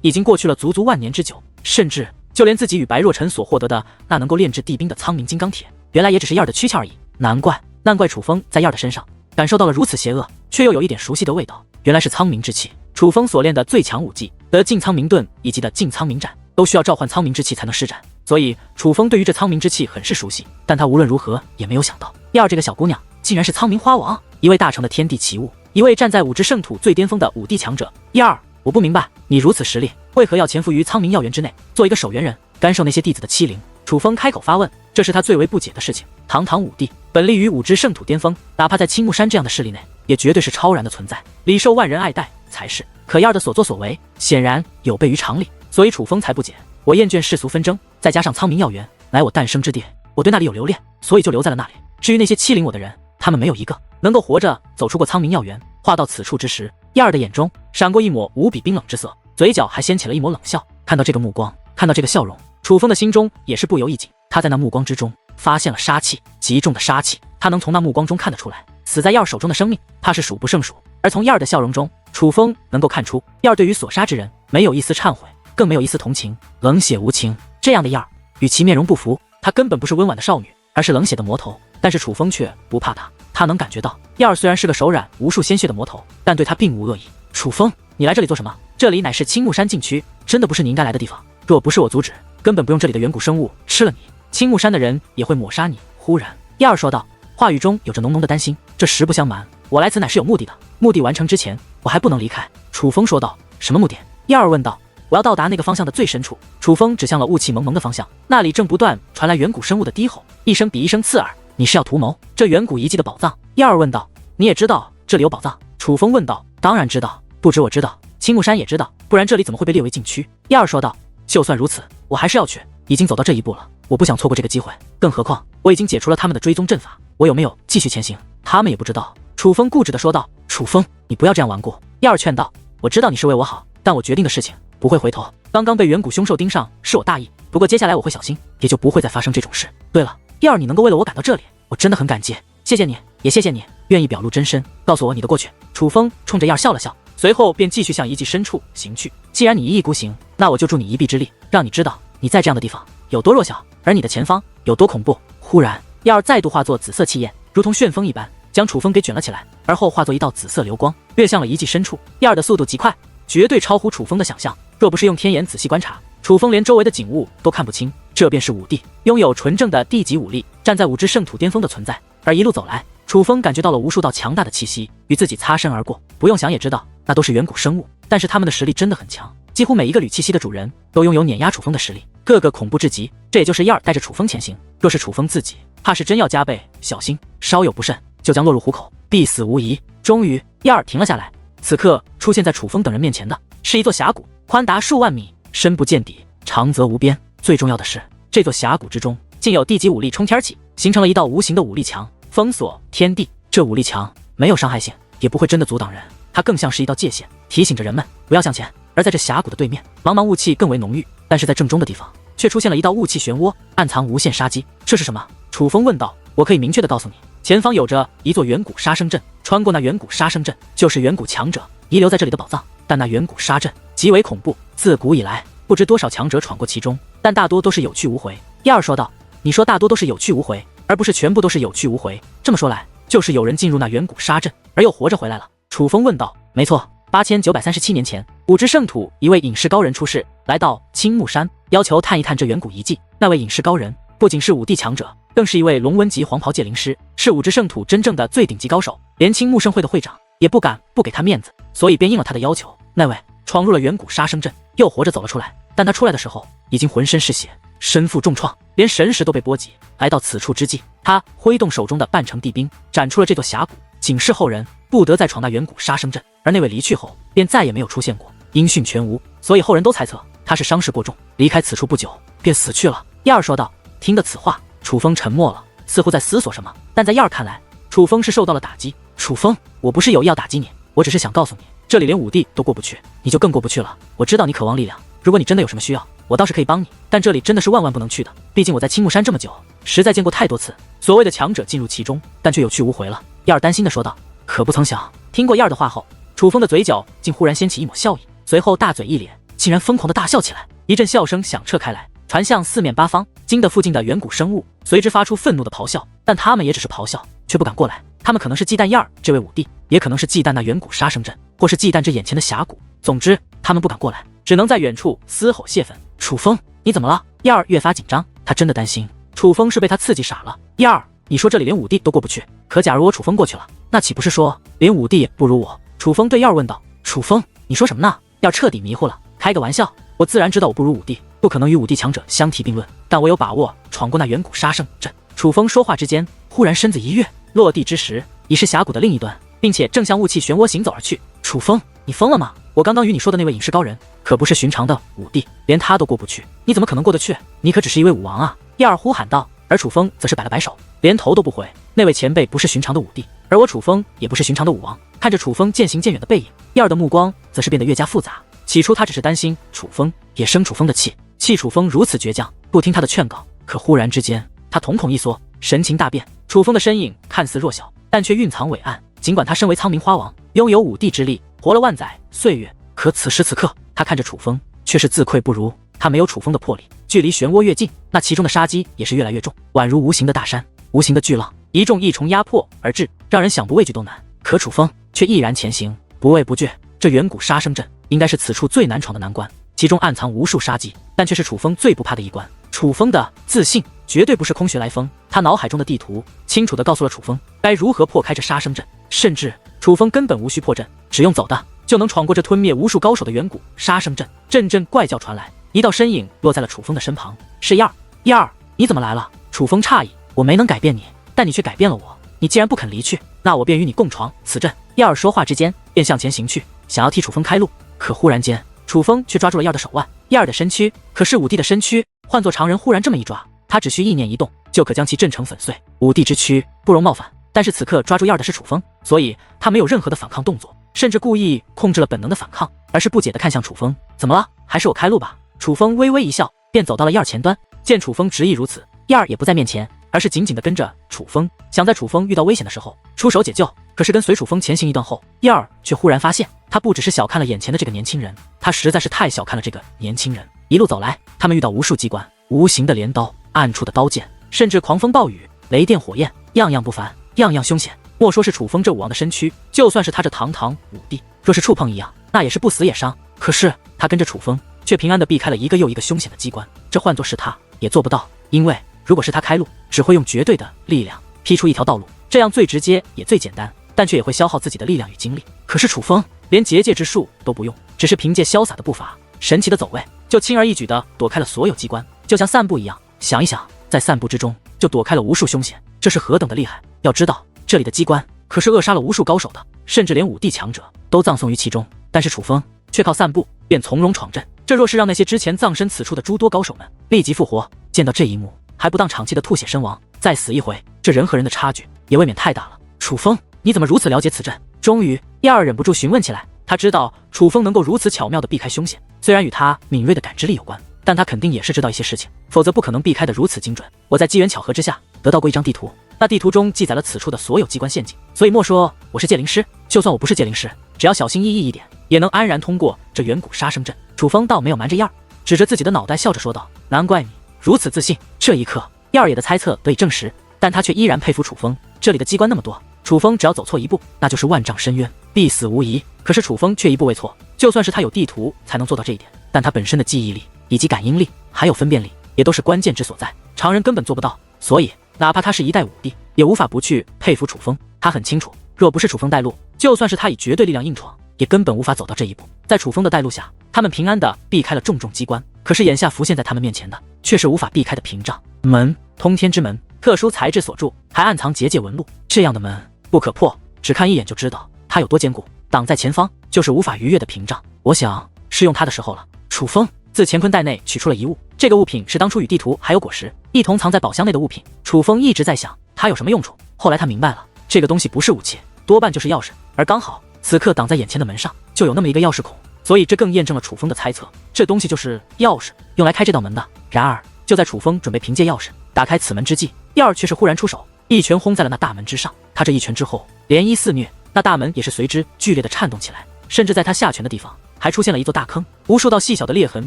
Speaker 1: 已经过去了足足万年之久，甚至就连自己与白若晨所获得的那能够炼制地冰的苍冥金刚铁，原来也只是燕儿的躯壳而已。难怪楚风在燕儿的身上感受到了如此邪恶却又有一点熟悉的味道，原来是苍冥之气。楚风所练的最强武技的晋苍冥盾以及的晋苍冥斩，都需要召唤苍冥之气才能施展，所以楚风对于这苍冥之气很是熟悉。但他无论如何也没有想到，燕儿这个小姑娘竟然是苍冥花王，一位大成的天地奇物，一位站在5之圣土最巅峰的5帝强者。燕儿，我不明白，你如此实力，为何要潜伏于苍冥药园之内，做一个守园人，甘受那些弟子的欺凌？楚风开口发问，这是他最为不解的事情。堂堂5帝，本立于5之圣土巅峰，哪怕在青木山这样的势力内，也绝对是超然的存在，理受万人爱戴才是。可燕儿的所作所为，显然有悖于常理，所以楚风才不解。我厌倦世俗纷争，再加上苍冥药园乃我诞生之地，我对那里有留恋，所以就留在了那里。至于那些欺凌我的人，他们没有一个能够活着走出过苍冥药园。话到此处之时，燕儿的眼中闪过一抹无比冰冷之色，嘴角还掀起了一抹冷笑。看到这个目光，看到这个笑容，楚风的心中也是不由一紧。他在那目光之中发现了杀气，极重的杀气。他能从那目光中看得出来，死在燕儿手中的生命，怕是数不胜数。而从燕儿的笑容中，楚风能够看出，燕儿对于所杀之人没有一丝忏悔，更没有一丝同情，冷血无情。这样的燕儿，与其面容不符，她根本不是温婉的少女，而是冷血的魔头。但是楚风却不怕她，他能感觉到燕儿虽然是个手染无数鲜血的魔头，但对她并无恶意。楚风，你来这里做什么？这里乃是青木山禁区，真的不是你应该来的地方。若不是我阻止，根本不用这里的远古生物吃了你，青木山的人也会抹杀你。忽然，燕儿说道，话语中有着浓浓的担心。这实不相瞒，我来此乃是有目的的，目的完成之前，我还不能离开。楚风说道。什么目的？燕儿问道。我要到达那个方向的最深处。楚风指向了雾气蒙蒙的方向，那里正不断传来远古生物的低吼，一声比一声刺耳。你是要图谋这远古遗迹的宝藏？燕儿问道。你也知道这里有宝藏？楚风问道。当然知道，不止我知道，青木山也知道，不然这里怎么会被列为禁区？燕儿说道。就算如此，我还是要去，已经走到这一步了，我不想错过这个机会。更何况我已经解除了他们的追踪阵法，我有没有继续前行，他们也不知道。楚风固执地说道。楚风，你不要这样顽固。燕儿劝道。我知道你是为我好，但我决定的事情不会回头。刚刚被远古凶兽盯上是我大意，不过接下来我会小心，也就不会再发生这种事。对了，燕儿，你能够为了我赶到这里，我真的很感激，谢谢你，也谢谢你愿意表露真身，告诉我你的过去。楚风冲着燕儿笑了笑，随后便继续向遗迹深处行去。既然你一意孤行，那我就助你一臂之力，让你知道你在这样的地方有多弱小，而你的前方有多恐怖。忽然，燕儿再度化作紫色气焰，如同旋风一般将楚风给卷了起来，而后化作一道紫色流光，跃向了遗迹深处。燕儿的速度极快，绝对超乎楚风的想象。若不是用天眼仔细观察，楚风连周围的景物都看不清。这便是5帝，拥有纯正的地级武力，站在5之圣土巅峰的存在。而一路走来，楚风感觉到了无数道强大的气息与自己擦身而过，不用想也知道那都是远古生物，但是他们的实力真的很强，几乎每一个缕气息的主人都拥有碾压楚风的实力，个个恐怖至极。这也就是燕儿带着楚风前行，若是楚风自己，怕是真要加倍小心，稍有不慎就将落入虎口，必死无疑。终于，燕儿停了下来。此刻出现在楚风等人面前的是一座峡谷，宽达数万米，深不见底，长则无边。最重要的是，这座峡谷之中竟有地级武力冲天起，形成了一道无形的武力墙，封锁天地。这武力墙没有伤害性，也不会真的阻挡人，它更像是一道界限，提醒着人们不要向前。而在这峡谷的对面，茫茫雾气更为浓郁，但是在正中的地方却出现了一道雾气漩涡，暗藏无限杀机。这是什么？楚风问道。我可以明确的告诉你，前方有着一座远古杀生阵，穿过那远古杀生阵，就是远古强者遗留在这里的宝藏。但那远古杀阵极为恐怖，自古以来不知多少强者闯过其中，但大多都是有去无回。燕儿说道。你说大多都是有去无回，而不是全部都是有去无回，这么说来，就是有人进入那远古杀阵而又活着回来了。楚风问道。没错， 8937年前，五支圣土一位隐士高人出世，来到青木山，要求探一探这远古遗迹。那位隐士高人不仅是武帝强者，更是一位龙纹级黄袍戒灵师，是五支圣土真正的最顶级高手，连青木圣会的会长也不敢不给他面子，所以便应了他的要求。那位闯入了远古杀生阵，又活着走了出来，但他出来的时候已经浑身是血，身负重创，连神识都被波及。来到此处之际，他挥动手中的半成地兵，斩出了这座峡谷，警示后人不得再闯那远古杀生阵。而那位离去后，便再也没有出现过，音讯全无，所以后人都猜测他是伤势过重，离开此处不久便死去了。燕儿说道。听得此话，楚风沉默了，似乎在思索什么。但在燕儿看来，楚风是受到了打击。楚风，我不是有意要打击你，我只是想告诉你，这里连武帝都过不去，你就更过不去了。我知道你渴望力量，如果你真的有什么需要，我倒是可以帮你，但这里真的是万万不能去的。毕竟我在青木山这么久，实在见过太多次所谓的强者进入其中，但却有去无回了。燕儿担心地说道。可不曾想，听过燕儿的话后，楚风的嘴角竟忽然掀起一抹笑意，随后大嘴一咧，竟然疯狂地大笑起来。一阵笑声响彻开来，传向四面八方，惊得附近的远古生物随之发出愤怒的咆哮，但他们也只是咆哮，却不敢过来。他们可能是忌惮燕儿这位武帝，也可能是忌惮那远古杀生阵，或是忌惮这眼前的峡谷。总之，他们不敢过来，只能在远处嘶吼泄愤。楚风，你怎么了？燕儿越发紧张，他真的担心楚风是被他刺激傻了。燕儿，你说这里连武帝都过不去，可假如我楚风过去了，那岂不是说连武帝也不如我？楚风对燕儿问道。楚风，你说什么呢？燕儿彻底迷糊了。开个玩笑，我自然知道我不如武帝，不可能与武帝强者相提并论，但我有把握闯过那远古杀生阵。楚风说话之间，忽然身子一跃，落地之时已是峡谷的另一端，并且正向雾气漩涡行走而去。楚风，你疯了吗？我刚刚与你说的那位隐士高人，可不是寻常的武帝，连他都过不去，你怎么可能过得去？你可只是一位武王啊！燕儿呼喊道。而楚风则是摆了摆手，连头都不回。那位前辈不是寻常的武帝，而我楚风也不是寻常的武王。看着楚风渐行渐远的背影，燕儿的目光则是变得越加复杂。起初他只是担心楚风，也生楚风的气，气楚风如此倔强，不听他的劝告。可忽然之间，他瞳孔一缩，神情大变。楚风的身影看似弱小，但却蕴藏伟岸。尽管他身为苍冥花王，拥有武帝之力，活了万载岁月，可此时此刻，他看着楚风，却是自愧不如。他没有楚风的魄力，距离漩涡越近，那其中的杀机也是越来越重，宛如无形的大山，无形的巨浪，一重一重压迫而至，让人想不畏惧都难。可楚风却毅然前行，不畏不惧。这远古杀生阵应该是此处最难闯的难关，其中暗藏无数杀机，但却是楚风最不怕的一关。楚风的自信绝对不是空穴来风，他脑海中的地图清楚地告诉了楚风该如何破开这杀生阵，甚至楚风根本无需破阵，只用走的就能闯过这吞灭无数高手的远古杀生阵。阵阵怪叫传来，一道身影落在了楚风的身旁，是燕儿。燕儿，你怎么来了？楚风诧异，我没能改变你，但你却改变了我。你既然不肯离去，那我便与你共闯此阵。燕儿说话之间便向前行去，想要替楚风开路。可忽然间，楚风却抓住了燕儿的手腕。燕儿的身躯可是武帝的身躯，换作常人忽然这么一抓，他只需意念一动，就可将其震成粉碎。武帝之躯不容冒犯，但是此刻抓住燕儿的是楚风，所以他没有任何的反抗动作，甚至故意控制了本能的反抗，而是不解地看向楚风。怎么了？还是我开路吧。楚风微微一笑，便走到了燕儿前端。见楚风执意如此，燕儿也不在面前，而是紧紧地跟着楚风，想在楚风遇到危险的时候出手解救。可是跟随楚风前行一段后，燕儿却忽然发现，他不只是小看了眼前的这个年轻人，他实在是太小看了这个年轻人。一路走来，他们遇到无数机关，无形的镰刀，暗处的刀剑，甚至狂风暴雨、雷电火焰，样样不凡，样样凶险。莫说是楚风这武王的身躯，就算是他这堂堂武帝，若是触碰一样，那也是不死也伤。可是他跟着楚风，却平安地避开了一个又一个凶险的机关，这换作是他也做不到，因为如果是他开路，只会用绝对的力量劈出一条道路，这样最直接也最简单，但却也会消耗自己的力量与精力。可是楚风连结界之术都不用，只是凭借潇洒的步伐、神奇的走位，就轻而易举地躲开了所有机关，就像散步一样。想一想，在散步之中就躲开了无数凶险，这是何等的厉害！要知道，这里的机关可是扼杀了无数高手的，甚至连武帝强者都葬送于其中。但是楚风却靠散步便从容闯阵，这若是让那些之前葬身此处的诸多高手们立即复活，见到这一幕还不当场气的吐血身亡，再死一回，这人和人的差距也未免太大了。楚风，你怎么如此了解此阵？终于，燕儿忍不住询问起来。他知道楚风能够如此巧妙地避开凶险，虽然与他敏锐的感知力有关，但他肯定也是知道一些事情，否则不可能避开的如此精准。我在机缘巧合之下得到过一张地图，那地图中记载了此处的所有机关陷阱，所以莫说我是戒灵师，就算我不是戒灵师，只要小心翼翼一点，也能安然通过这远古杀生阵。楚风倒没有瞒着燕儿，指着自己的脑袋笑着说道：“难怪你如此自信。”这一刻，燕儿也的猜测得以证实，但他却依然佩服楚风，这里的机关那么多，楚风只要走错一步，那就是万丈深渊，必死无疑。可是楚风却一步未错，就算是他有地图才能做到这一点，但他本身的记忆力以及感应力还有分辨力也都是关键之所在，常人根本做不到。所以哪怕他是一代武帝，也无法不去佩服楚风。他很清楚，若不是楚风带路，就算是他以绝对力量硬闯，也根本无法走到这一步。在楚风的带路下，他们平安地避开了重重机关，可是眼下浮现在他们面前的却是无法避开的屏障。门，通天之门，特殊材质所铸，还暗藏结界纹路，这样的门不可破，只看一眼就知道它有多坚固，挡在前方就是无法逾越的屏障。我想是用它的时候了。楚风自乾坤袋内取出了一物，这个物品是当初与地图还有果实一同藏在宝箱内的物品。楚风一直在想它有什么用处，后来他明白了，这个东西不是武器，多半就是钥匙，而刚好此刻挡在眼前的门上就有那么一个钥匙孔，所以这更验证了楚风的猜测，这东西就是钥匙，用来开这道门的。然而就在楚风准备凭借钥匙打开此门之际，燕儿却是忽然出手，一拳轰在了那大门之上。他这一拳之后，涟漪肆虐，那大门也是随之剧烈的颤动起来，甚至在他下拳的地方还出现了一座大坑，无数道细小的裂痕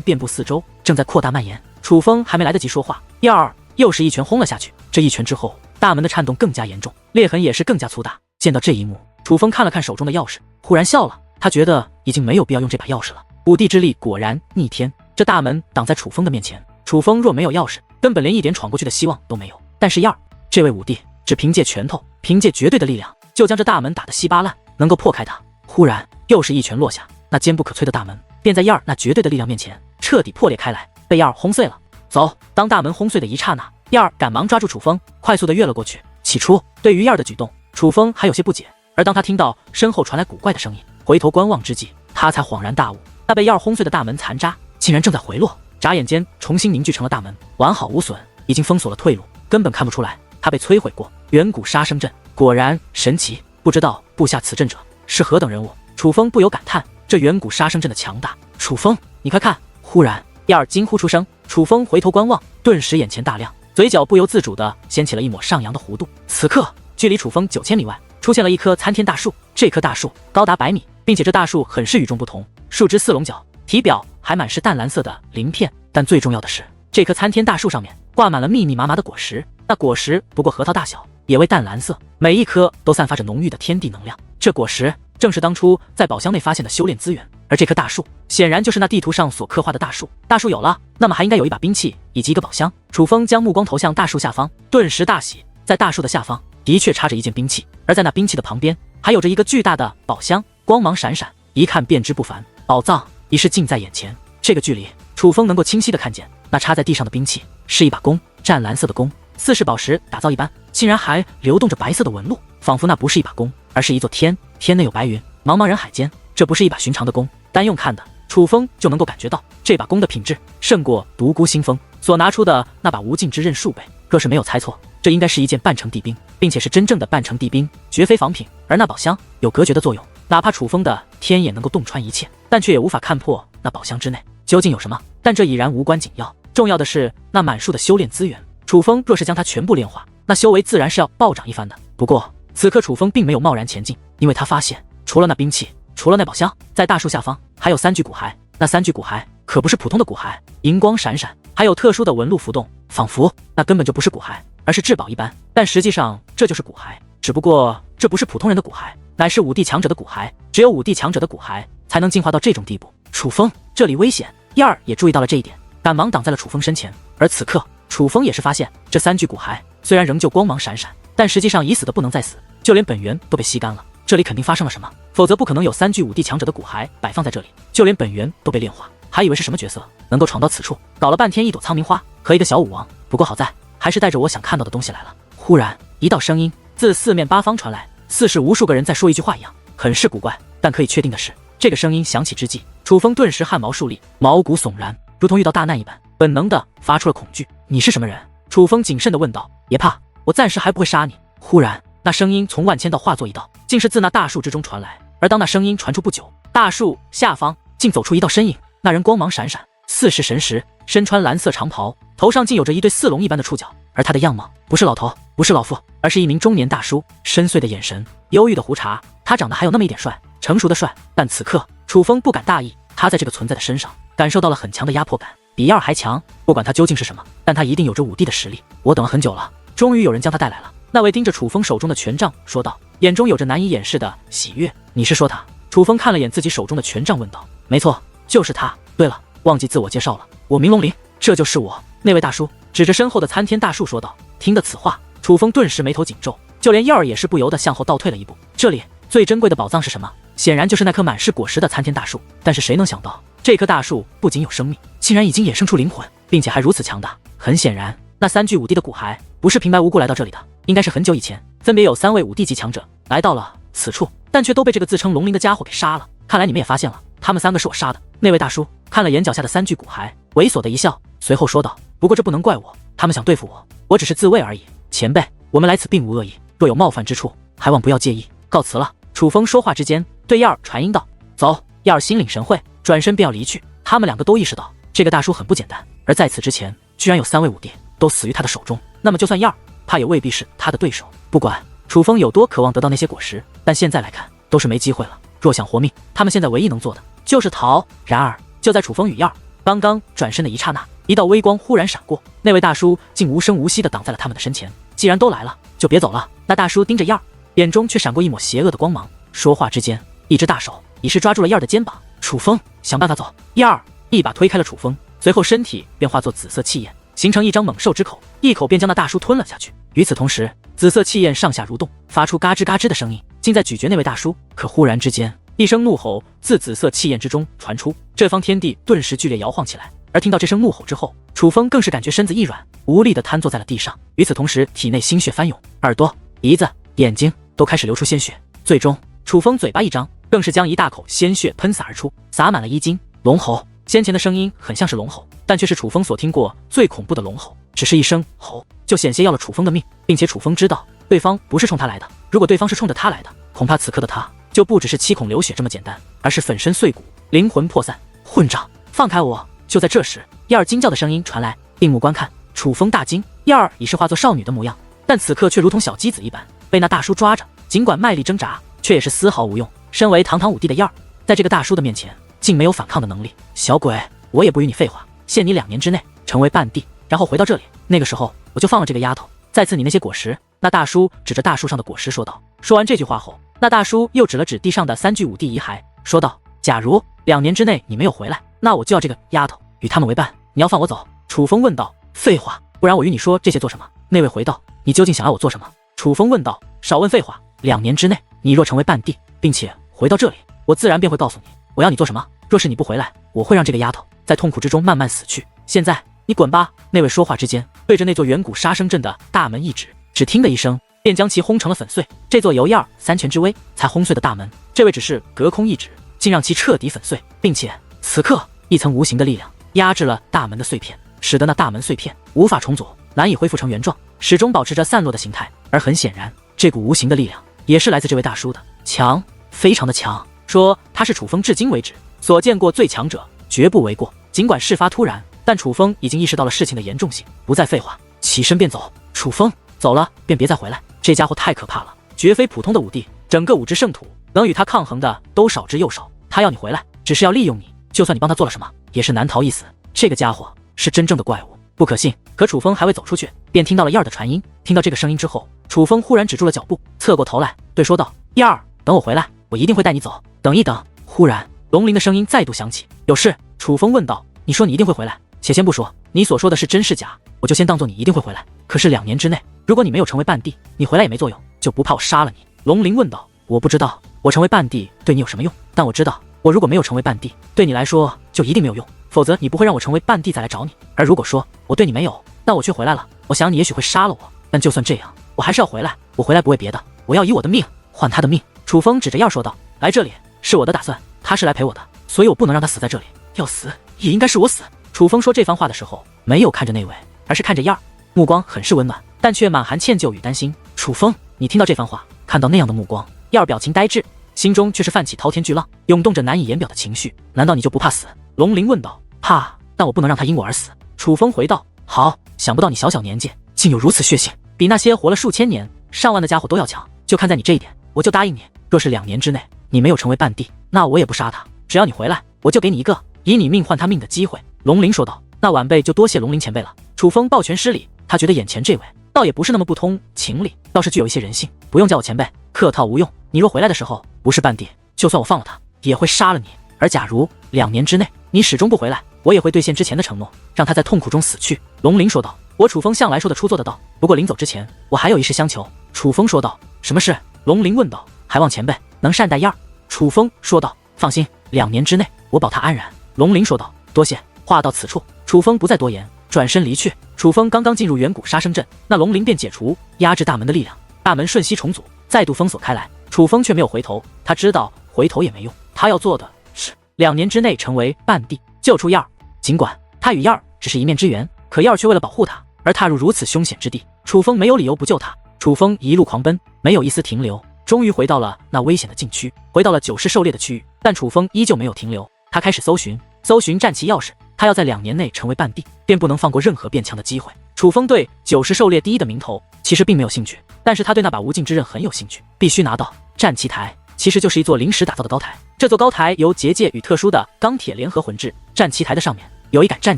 Speaker 1: 遍布四周，正在扩大蔓延。楚风还没来得及说话，燕儿又是一拳轰了下去。这一拳之后，大门的颤动更加严重，裂痕也是更加粗大。见到这一幕，楚风看了看手中的钥匙，忽然笑了。他觉得已经没有必要用这把钥匙了。武帝之力果然逆天，这大门挡在楚风的面前，楚风若没有钥匙，根本连一点闯过去的希望都没有。但是燕儿这位武帝只凭借拳头，凭借绝对的力量，就将这大门打得稀巴烂，能够破开它。忽然又是一拳落下，那坚不可摧的大门便在燕儿那绝对的力量面前彻底破裂开来，被燕儿轰碎了。走！当大门轰碎的一刹那，燕儿赶忙抓住楚风，快速的跃了过去。起初对于燕儿的举动，楚风还有些不解，而当他听到身后传来古怪的声音，回头观望之际，他才恍然大悟，那被燕儿轰碎的大门残渣竟然正在回落，眨眼间重新凝聚成了大门，完好无损，已经封锁了退路，根本看不出来他被摧毁过。远古杀生阵果然神奇，不知道布下此阵者是何等人物。楚风不由感叹这远古杀生阵的强大。楚风，你快看！忽然燕儿惊呼出声，楚风回头观望，顿时眼前大亮，嘴角不由自主地掀起了一抹上扬的弧度。此刻距离楚风9千里外出现了一棵参天大树，这棵大树高达100米，并且这大树很是与众不同，树枝4龙角，体表还满是淡蓝色的鳞片。但最重要的是，这棵参天大树上面挂满了密密麻麻的果实，那果实不过核桃大小，也为淡蓝色，每一颗都散发着浓郁的天地能量。这果实正是当初在宝箱内发现的修炼资源，而这棵大树显然就是那地图上所刻画的大树。大树有了，那么还应该有一把兵器以及一个宝箱。楚风将目光投向大树下方，顿时大喜，在大树的下方的确插着一件兵器，而在那兵器的旁边还有着一个巨大的宝箱，光芒闪闪，一看便知不凡，宝藏已是近在眼前。这个距离，楚风能够清晰地看见，那插在地上的兵器是一把弓，湛蓝色的弓，似是宝石打造一般，竟然还流动着白色的纹路，仿佛那不是一把弓，而是一座天，天内有白云，茫茫人海间，这不是一把寻常的弓，单用看的，楚风就能够感觉到这把弓的品质胜过独孤星风所拿出的那把无尽之刃数倍。若是没有猜错，这应该是一件半成地兵，并且是真正的半成地兵，绝非仿品。而那宝箱有隔绝的作用，哪怕楚风的天眼能够洞穿一切，但却也无法看破那宝箱之内究竟有什么。但这已然无关紧要，重要的是那满树的修炼资源。楚风若是将它全部炼化，那修为自然是要暴涨一番的。不过此刻楚风并没有贸然前进，因为他发现除了那兵器，除了那宝箱，在大树下方还有3具骨骸。那3具骨骸可不是普通的骨骸，银光闪闪，还有特殊的纹路浮动，仿佛那根本就不是骨骸，而是至宝一般。但实际上这就是骨骸，只不过这不是普通人的骨骸，乃是武帝强者的骨骸，只有武帝强者的骨骸才能进化到这种地步。楚风，这里危险！燕儿也注意到了这一点，赶忙挡在了楚风身前。而此刻楚风也是发现，这3具骨骸虽然仍旧光芒闪闪，但实际上已死的不能再死，就连本源都被吸干了。这里肯定发生了什么，否则不可能有3具武帝强者的骨骸摆放在这里，就连本源都被炼化。还以为是什么角色能够闯到此处，搞了半天一朵苍明花和一个小武王，不过好在还是带着我想看到的东西来了。忽然一道声音自四面八方传来，似是无数个人在说一句话一样，很是古怪。但可以确定的是，这个声音响起之际，楚风顿时汗毛竖立，毛骨悚然，如同遇到大难一般，本能的发出了恐惧。你是什么人？楚风谨慎地问道。别怕，我暂时还不会杀你。忽然那声音从万千道化作一道，竟是自那大树之中传来。而当那声音传出不久，大树下方竟走出一道身影，那人光芒闪闪，似是神识，身穿蓝色长袍，头上竟有着一对4龙一般的触角。而他的样貌不是老头，不是老妇，而是一名中年大叔，深邃的眼神，忧郁的胡茬，他长得还有那么一点帅，成熟的帅。但此刻楚风不敢大意，他在这个存在的身上感受到了很强的压迫感，比燕儿还强。不管他究竟是什么，但他一定有着武帝的实力。我等了很久了，终于有人将他带来了。那位盯着楚风手中的权杖说道。眼中有着难以掩饰的喜悦。你是说他？楚风看了眼自己手中的权杖，问道。没错，就是他。对了，忘记自我介绍了，我名龙鳞，这就是我。那位大叔指着身后的参天大树说道。听得此话，楚风顿时眉头紧皱，就连燕儿也是不由得向后倒退了一步。这里最珍贵的宝藏是什么？显然就是那棵满是果实的参天大树。但是谁能想到，这棵大树不仅有生命，竟然已经衍生出灵魂，并且还如此强大。很显然，那3具5帝的骨骸不是平白无故来到这里的，应该是很久以前，分别有3位5帝级强者来到了此处，但却都被这个自称龙鳞的家伙给杀了。看来你们也发现了，他们3个是我杀的。那位大叔看了眼脚下的3具骨骸，猥琐的一笑，随后说道。不过这不能怪我，他们想对付我，我只是自卫而已。前辈，我们来此并无恶意，若有冒犯之处，还望不要介意。告辞了。楚风说话之间，对燕儿传音道：“走。”燕儿心领神会，转身便要离去。他们2个都意识到这个大叔很不简单，而在此之前，居然有3位5帝都死于他的手中。那么就算燕儿，怕也未必是他的对手。不管楚风有多渴望得到那些果实，但现在来看都是没机会了。若想活命，他们现在唯一能做的就是逃。然而就在楚风与燕儿刚刚转身的一刹那，一道微光忽然闪过，那位大叔竟无声无息地挡在了他们的身前。既然都来了，就别走了。那大叔盯着燕儿，眼中却闪过一抹邪恶的光芒。说话之间，一只大手已是抓住了燕儿的肩膀。楚风，想办法走。燕儿一把推开了楚风，随后身体便化作紫色气焰，形成一张猛兽之口，一口便将那大叔吞了下去。与此同时，紫色气焰上下蠕动，发出嘎吱嘎吱的声音，竟在咀嚼那位大叔。可忽然之间，一声怒吼自紫色气焰之中传出，这方天地顿时剧烈摇晃起来。而听到这声怒吼之后，楚风更是感觉身子一软，无力地瘫坐在了地上。与此同时，体内心血翻涌，耳朵、鼻子、眼睛都开始流出鲜血。最终，楚风嘴巴一张，更是将一大口鲜血喷洒而出，洒满了衣襟。龙吼，先前的声音很像是龙吼，但却是楚风所听过最恐怖的龙吼。只是一声吼，就险些要了楚风的命，并且楚风知道对方不是冲他来的。如果对方是冲着他来的，恐怕此刻的他就不只是七孔流血这么简单，而是粉身碎骨，灵魂破散。混账，放开我！就在这时，燕儿惊叫的声音传来，定目观看，楚风大惊。燕儿已是化作少女的模样，但此刻却如同小鸡子一般，被那大叔抓着，尽管卖力挣扎，却也是丝毫无用。身为堂堂5帝的燕儿，在这个大叔的面前，竟没有反抗的能力。小鬼，我也不与你废话，限你2年之内成为半帝，然后回到这里，那个时候我就放了这个丫头，再赐你那些果实。那大叔指着大树上的果实说道。说完这句话后，那大叔又指了指地上的3具5帝遗骸，说道：假如2年之内你没有回来，那我就要这个丫头与他们为伴。你要放我走？楚风问道。废话，不然我与你说这些做什么？那位回道。你究竟想要我做什么？楚风问道。少问废话，2年之内你若成为半帝，并且回到这里，我自然便会告诉你我要你做什么。若是你不回来，我会让这个丫头在痛苦之中慢慢死去。现在你滚吧。那位说话之间，对着那座远古杀生阵的大门一指，只听的一声，便将其轰成了粉碎。这座由燕儿3拳之威才轰碎的大门，这位只是隔空一指，竟让其彻底粉碎，并且此刻一层无形的力量压制了大门的碎片，使得那大门碎片无法重组，难以恢复成原状，始终保持着散落的形态。而很显然，这股无形的力量也是来自这位大叔的，强，非常的强。说他是楚风至今为止所见过最强者，绝不为过。尽管事发突然，但楚风已经意识到了事情的严重性，不再废话，起身便走。楚风，走了便别再回来，这家伙太可怕了，绝非普通的5帝，整个5之圣土能与他抗衡的都少之又少。他要你回来，只是要利用你，就算你帮他做了什么，也是难逃一死。这个家伙是真正的怪物，不可信。可楚风还未走出去，便听到了燕儿的传音。听到这个声音之后，楚风忽然止住了脚步，侧过头来对说道：燕儿，等我回来，我一定会带你走，等一等。忽然龙鳞的声音再度响起。有事？楚风问道。你说你一定会回来，且先不说你所说的是真是假，我就先当做你一定会回来。可是2年之内，如果你没有成为半帝，你回来也没作用，就不怕我杀了你？龙鳞问道。我不知道我成为半帝对你有什么用，但我知道我如果没有成为半帝，对你来说就一定没有用，否则你不会让我成为半帝再来找你。而如果说我对你没有，但我却回来了，我想你也许会杀了我，但就算这样，我还是要回来。我回来不为别的，我要以我的命换他的命。楚风指着燕儿说道。来这里是我的打算，他是来陪我的，所以我不能让他死在这里，要死也应该是我死。楚风说这番话的时候，没有看着那位，而是看着燕儿，目光很是温暖，但却满含歉疚与担心。楚风，你听到这番话，看到那样的目光，燕儿表情呆滞，心中却是泛起滔天巨浪，涌动着难以言表的情绪。难道你就不怕死？龙鳞问道。怕，但我不能让他因我而死。楚风回道。好，想不到你小小年纪竟有如此血性，比那些活了数千年、上万的家伙都要强。就看在你这一点，我就答应你。若是2年之内你没有成为半帝，那我也不杀他，只要你回来，我就给你一个以你命换他命的机会。龙鳞说道。那晚辈就多谢龙鳞前辈了。楚风抱拳施礼，他觉得眼前这位倒也不是那么不通情理，倒是具有一些人性。不用叫我前辈，客套无用。你若回来的时候不是半帝，就算我放了他，也会杀了你。而假如2年之内你始终不回来，我也会兑现之前的承诺，让他在痛苦中死去。龙鳞说道。我楚风向来说的出做得到，不过临走之前，我还有一事相求。楚风说道。什么事？龙鳞问道。还望前辈能善待燕儿。楚风说道。放心，2年之内我保他安然。龙鳞说道。多谢。话到此处，楚风不再多言，转身离去。楚风刚刚进入远古杀生阵，那龙鳞便解除压制大门的力量，大门瞬息重组，再度封锁开来。楚风却没有回头，他知道回头也没用，他要做的是2年之内成为半帝，救出燕儿。尽管他与燕儿只是一面之缘，可燕儿却为了保护他而踏入如此凶险之地，楚风没有理由不救他。楚风一路狂奔，没有一丝停留，终于回到了那危险的禁区，回到了九世狩猎的区域。但楚风依旧没有停留，他开始搜寻战旗钥匙。他要在2年内成为半帝，便不能放过任何变强的机会。楚风对九世狩猎第一的名头其实并没有兴趣，但是他对那把无尽之刃很有兴趣，必须拿到。战旗台其实就是一座临时打造的高台，这座高台由结界与特殊的钢铁联合混制。战旗台的上面有一杆战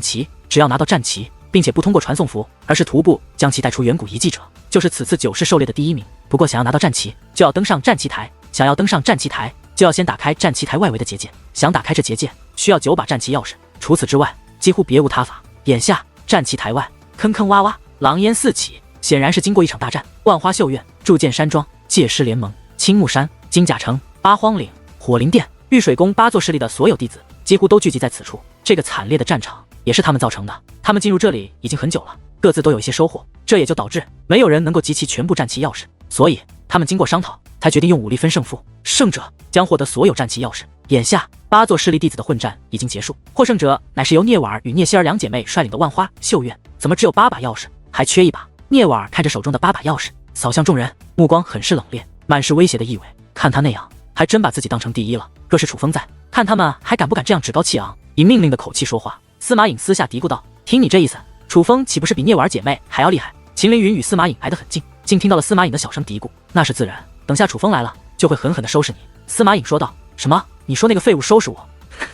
Speaker 1: 旗，只要拿到战旗，并且不通过传送符，而是徒步将其带出远古遗迹者，就是此次九世狩猎的第1名。不过想要拿到战旗，就要登上战旗台，想要登上战旗台，就要先打开战旗台外围的结界，想打开这结界，需要9把战旗钥匙。除此之外，几乎别无他法。眼下战旗台外坑坑洼洼，狼烟四起，显然是经过一场大战。万花绣院、铸剑山庄、界师联盟、青木山、金甲城、八荒岭、火灵殿、玉水宫8座势力的所有弟子几乎都聚集在此处。这个惨烈的战场也是他们造成的，他们进入这里已经很久了，各自都有一些收获，这也就导致没有人能够集齐全部战旗钥匙，所以他们经过商讨才决定用武力分胜负，胜者将获得所有战旗钥匙。眼下8座势力弟子的混战已经结束，获胜者乃是由聂婉儿与聂希儿2姐妹率领的万花绣院。怎么只有8把钥匙，还缺1把？聂婉儿看着手中的8把钥匙，扫向众人，目光很是冷冽，满是威胁的意味。看他那样，还真把自己当成第一了。若是楚风在，看他们还敢不敢这样趾高气昂，以命令的口气说话。司马颖私下嘀咕道：“听你这意思，楚风岂不是比聂婉儿姐妹还要厉害？”秦凌云与司马颖挨得很近，竟听到了司马颖的小声嘀咕：“那是自然，等下楚风来了，就会狠狠地收拾你。”司马颖说道：“什么？你说那个废物收拾我？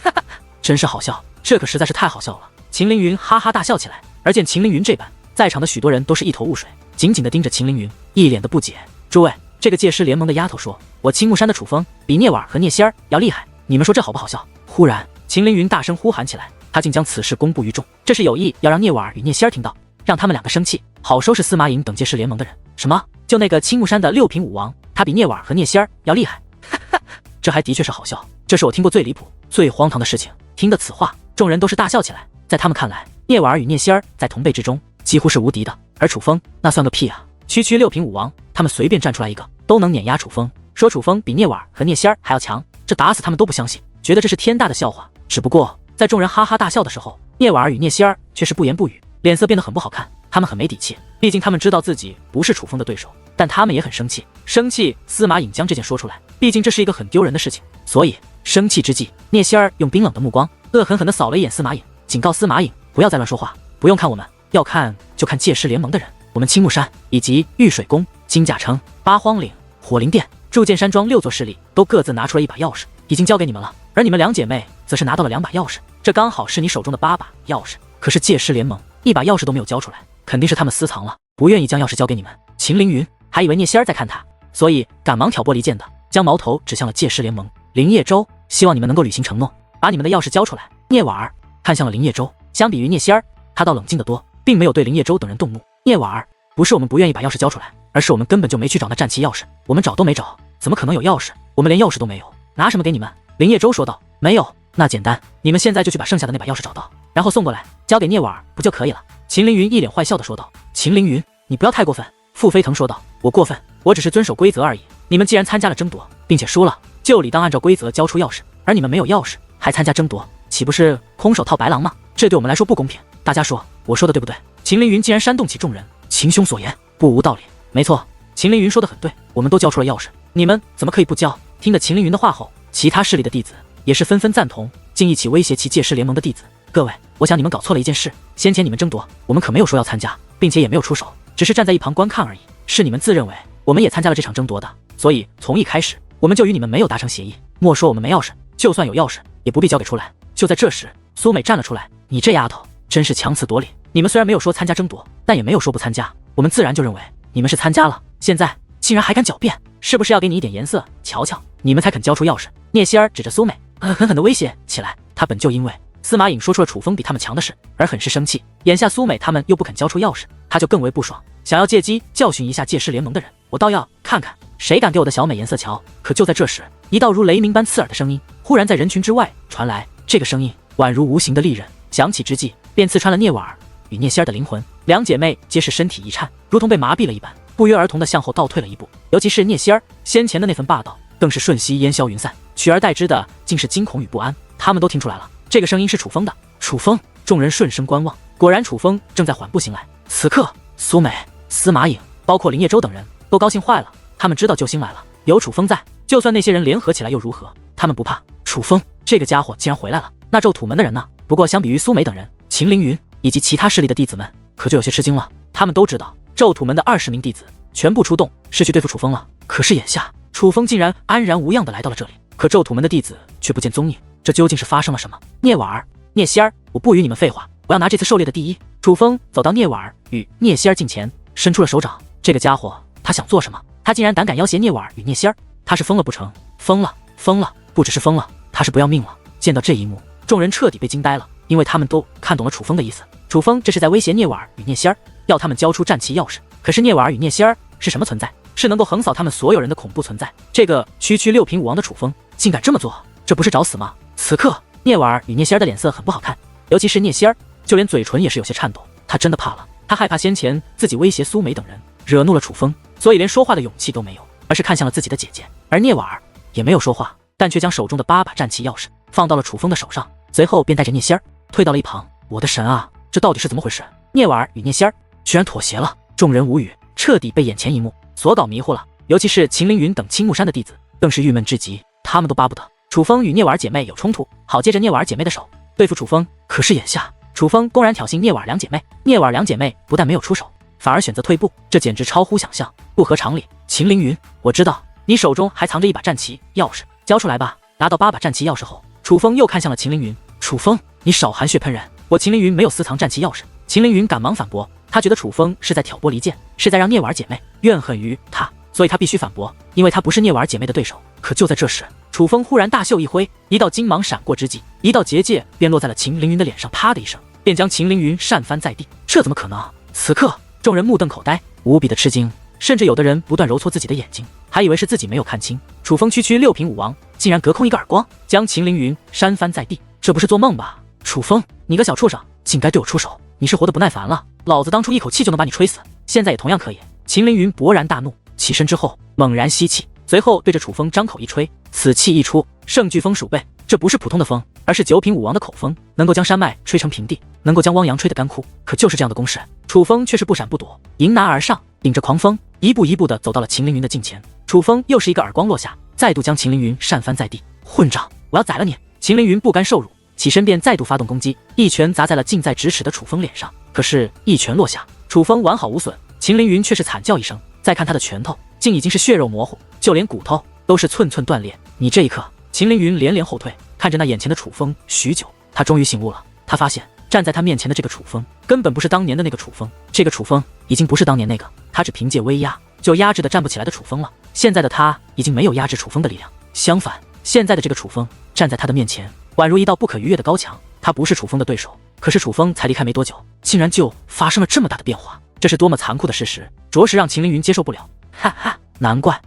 Speaker 1: 哈哈，真是好笑，这可实在是太好笑了。”秦凌云哈哈大笑起来，而见秦凌云这般，在场的许多人都是一头雾水，紧紧地盯着秦凌云，一脸的不解。诸位，这个界师联盟的丫头说，我青木山的楚风比聂婉儿和聂仙儿要厉害，你们说这好不好笑？忽然，秦凌云大声呼喊起来，他竟将此事公布于众，这是有意要让聂婉儿与聂仙儿听到，让他们2个生气，好收拾司马颖等界师联盟的人。什么？就那个青木山的6品武王，他比聂婉儿和聂仙儿要厉害？哈哈，这还的确是好笑，这是我听过最离谱、最荒唐的事情。听得此话，众人都是大笑起来。在他们看来，聂婉儿与聂仙儿在同辈之中几乎是无敌的，而楚风那算个屁啊！区6品武王，他们随便站出来一个，都能碾压楚风。说楚风比聂婉儿和聂仙儿还要强，这打死他们都不相信，觉得这是天大的笑话。只不过在众人哈哈大笑的时候，聂婉儿与聂仙儿却是不言不语，脸色变得很不好看。他们很没底气，毕竟他们知道自己不是楚风的对手，但他们也很生气。生气司马颖将这件说出来，毕竟这是一个很丢人的事情，所以生气之际，聂仙儿用冰冷的目光恶狠狠地扫了一眼司马颖，警告司马颖不要再乱说话，不用看我们，要看就看界师联盟的人。我们青木山以及玉水宫、金甲城、八荒岭、火灵殿、铸剑山庄6座势力都各自拿出了1把钥匙，已经交给你们了。而你们2姐妹则是拿到了2把钥匙，这刚好是你手中的8把钥匙。可是界师联盟1把钥匙都没有交出来，肯定是他们私藏了，不愿意将钥匙交给你们。秦凌云还以为聂仙儿在看他，所以赶忙挑拨离间的将矛头指向了界师联盟。林叶舟，希望你们能够履行承诺，把你们的钥匙交出来。聂婉儿看向了林叶舟，相比于聂仙儿，他倒冷静得多，并没有对林叶舟等人动怒。聂婉儿，不是我们不愿意把钥匙交出来，而是我们根本就没去找那战旗钥匙，我们找都没找，怎么可能有钥匙？我们连钥匙都没有，拿什么给你们？林叶舟说道。没有，那简单，你们现在就去把剩下的那把钥匙找到，然后送过来，交给聂婉儿不就可以了？秦凌云一脸坏笑的说道。秦凌云，你不要太过分。傅飞腾说道。我过分？我只是遵守规则而已。你们既然参加了争夺，并且输了，就理当按照规则交出钥匙，而你们没有钥匙还参加争夺，岂不是空手套白狼吗？这对我们来说不公平。大家说，我说的对不对？秦凌云竟然煽动起众人，秦兄所言不无道理。没错，秦凌云说的很对，我们都交出了钥匙，你们怎么可以不交？听得秦凌云的话后，其他势力的弟子也是纷纷赞同，竟一起威胁其界师联盟的弟子。各位，我想你们搞错了一件事，先前你们争夺，我们可没有说要参加，并且也没有出手，只是站在一旁观看而已。是你们自认为我们也参加了这场争夺的，所以从一开始我们就与你们没有达成协议。莫说我们没钥匙，就算有钥匙也不必交给出来。就在这时，苏美站了出来，你这丫头真是强词夺理，你们虽然没有说参加争夺，但也没有说不参加，我们自然就认为你们是参加了，现在竟然还敢狡辩，是不是要给你一点颜色瞧瞧，你们才肯交出钥匙？聂仙儿指着苏美，狠狠地威胁起来。他本就因为司马颖说出了楚风比他们强的事而很是生气，眼下苏美他们又不肯交出钥匙，他就更为不爽，想要借机教训一下借尸联盟的人。我倒要看看谁敢给我的小美颜色瞧。可就在这时，一道如雷鸣般刺耳的声音忽然在人群之外传来，这个声音宛如无形的利刃，响起之际便刺穿了聂婉儿与聂仙儿的灵魂。两姐妹皆是身体一颤，如同被麻痹了一般，不约而同地向后倒退了一步。尤其是聂仙儿先前的那份霸道更是瞬息烟消云散，取而代之的竟是惊恐与不安。他们都听出来了，这个声音是楚风的。楚风！众人顺声观望，果然楚风正在缓步行来。此刻，苏美、司马颖，包括林叶舟等人都高兴坏了。他们知道救星来了，有楚风在，就算那些人联合起来又如何？他们不怕。楚风这个家伙竟然回来了，那咒土门的人呢？不过相比于苏美等人，秦凌云以及其他势力的弟子们可就有些吃惊了。他们都知道咒土门的20名弟子全部出动是去对付楚风了，可是眼下楚风竟然安然无恙的来到了这里，可咒土门的弟子却不见踪影，这究竟是发生了什么？聂婉儿、聂仙儿，我不与你们废话，我要拿这次狩猎的第一。楚风走到聂婉儿与聂仙儿近前，伸出了手掌。这个家伙他想做什么？他竟然胆敢要挟聂婉儿与聂仙儿，他是疯了不成？疯了，疯了，不只是疯了，他是不要命了。见到这一幕，众人彻底被惊呆了，因为他们都看懂了楚风的意思。楚风这是在威胁聂婉儿与聂仙儿，要他们交出战旗钥匙。可是聂婉儿与聂仙儿是什么存在？是能够横扫他们所有人的恐怖存在。这个区6品武王的楚风竟敢这么做，这不是找死吗？此刻聂婉儿与聂仙儿的脸色很不好看，尤其是聂仙儿，就连嘴唇也是有些颤抖。他真的怕了，他害怕先前自己威胁苏美等人惹怒了楚风，所以连说话的勇气都没有，而是看向了自己的姐姐。而聂婉儿也没有说话，但却将手中的8把战旗钥匙放到了楚风的手上，随后便带着聂仙儿退到了一旁。我的神啊，这到底是怎么回事？聂婉儿与聂仙儿居然妥协了，众人无语，彻底被眼前一幕所搞迷糊了。尤其是秦凌云等青木山的弟子更是郁闷至极，他们都巴不得楚风与聂婉儿姐妹有冲突，好借着聂婉儿姐妹的手对付楚风。可是眼下楚风公然挑衅聂婉儿两姐妹，聂婉儿两姐妹不但没有出手，反而选择退步，这简直超乎想象，不合常理。秦凌云，我知道你手中还藏着1把战旗钥匙，交出来吧。拿到8把战旗钥匙后，楚风又看向了秦凌云。楚风，你少含血喷人，我秦凌云没有私藏战旗钥匙。秦凌云赶忙反驳，他觉得楚风是在挑拨离间，是在让聂婉儿姐妹怨恨于他，所以他必须反驳，因为他不是聂婉儿姐妹的对手。可就在这时，楚风忽然大袖一挥，一道金芒闪过之际，一道结界便落在了秦凌云的脸上，啪的一声，便将秦凌云扇翻在地。这怎么可能？此刻众人目瞪口呆，无比的吃惊，甚至有的人不断揉搓自己的眼睛，还以为是自己没有看清。楚风区6品武王竟然隔空一个耳光，将秦凌云扇翻在地，这不是做梦吧？楚风，你个小畜生，竟该对我出手！你是活得不耐烦了？老子当初一口气就能把你吹死，现在也同样可以。秦凌云勃然大怒，起身之后猛然吸气，随后对着楚风张口一吹，此气一出，圣飓风数倍。这不是普通的风，而是9品武王的口风，能够将山脉吹成平地，能够将汪洋吹得干枯。可就是这样的攻势，楚风却是不闪不躲，迎难而上，顶着狂风，一步一步地走到了秦凌云的近前。楚风又是一个耳光落下，再度将秦凌云扇翻在地。混账，我要宰了你！秦凌云不甘受辱，起身便再度发动攻击，一拳砸在了近在咫尺的楚风脸上。可是，一拳落下，楚风完好无损，秦凌云却是惨叫一声。再看他的拳头，竟已经是血肉模糊，就连骨头都是寸寸断裂。你这一刻，秦凌云连连后退，看着那眼前的楚风，许久，他终于醒悟了。他发现站在他面前的这个楚风，根本不是当年的那个楚风，这个楚风已经不是当年那个他只凭借威压就压制的站不起来的楚风了。现在的他已经没有压制楚风的力量，相反，现在的这个楚风站在他的面前，宛如一道不可逾越的高墙。他不是楚风的对手，可是楚风才离开没多久，竟然就发生了这么大的变化，这是多么残酷的事实，着实让秦凌云接受不了。哈哈，难怪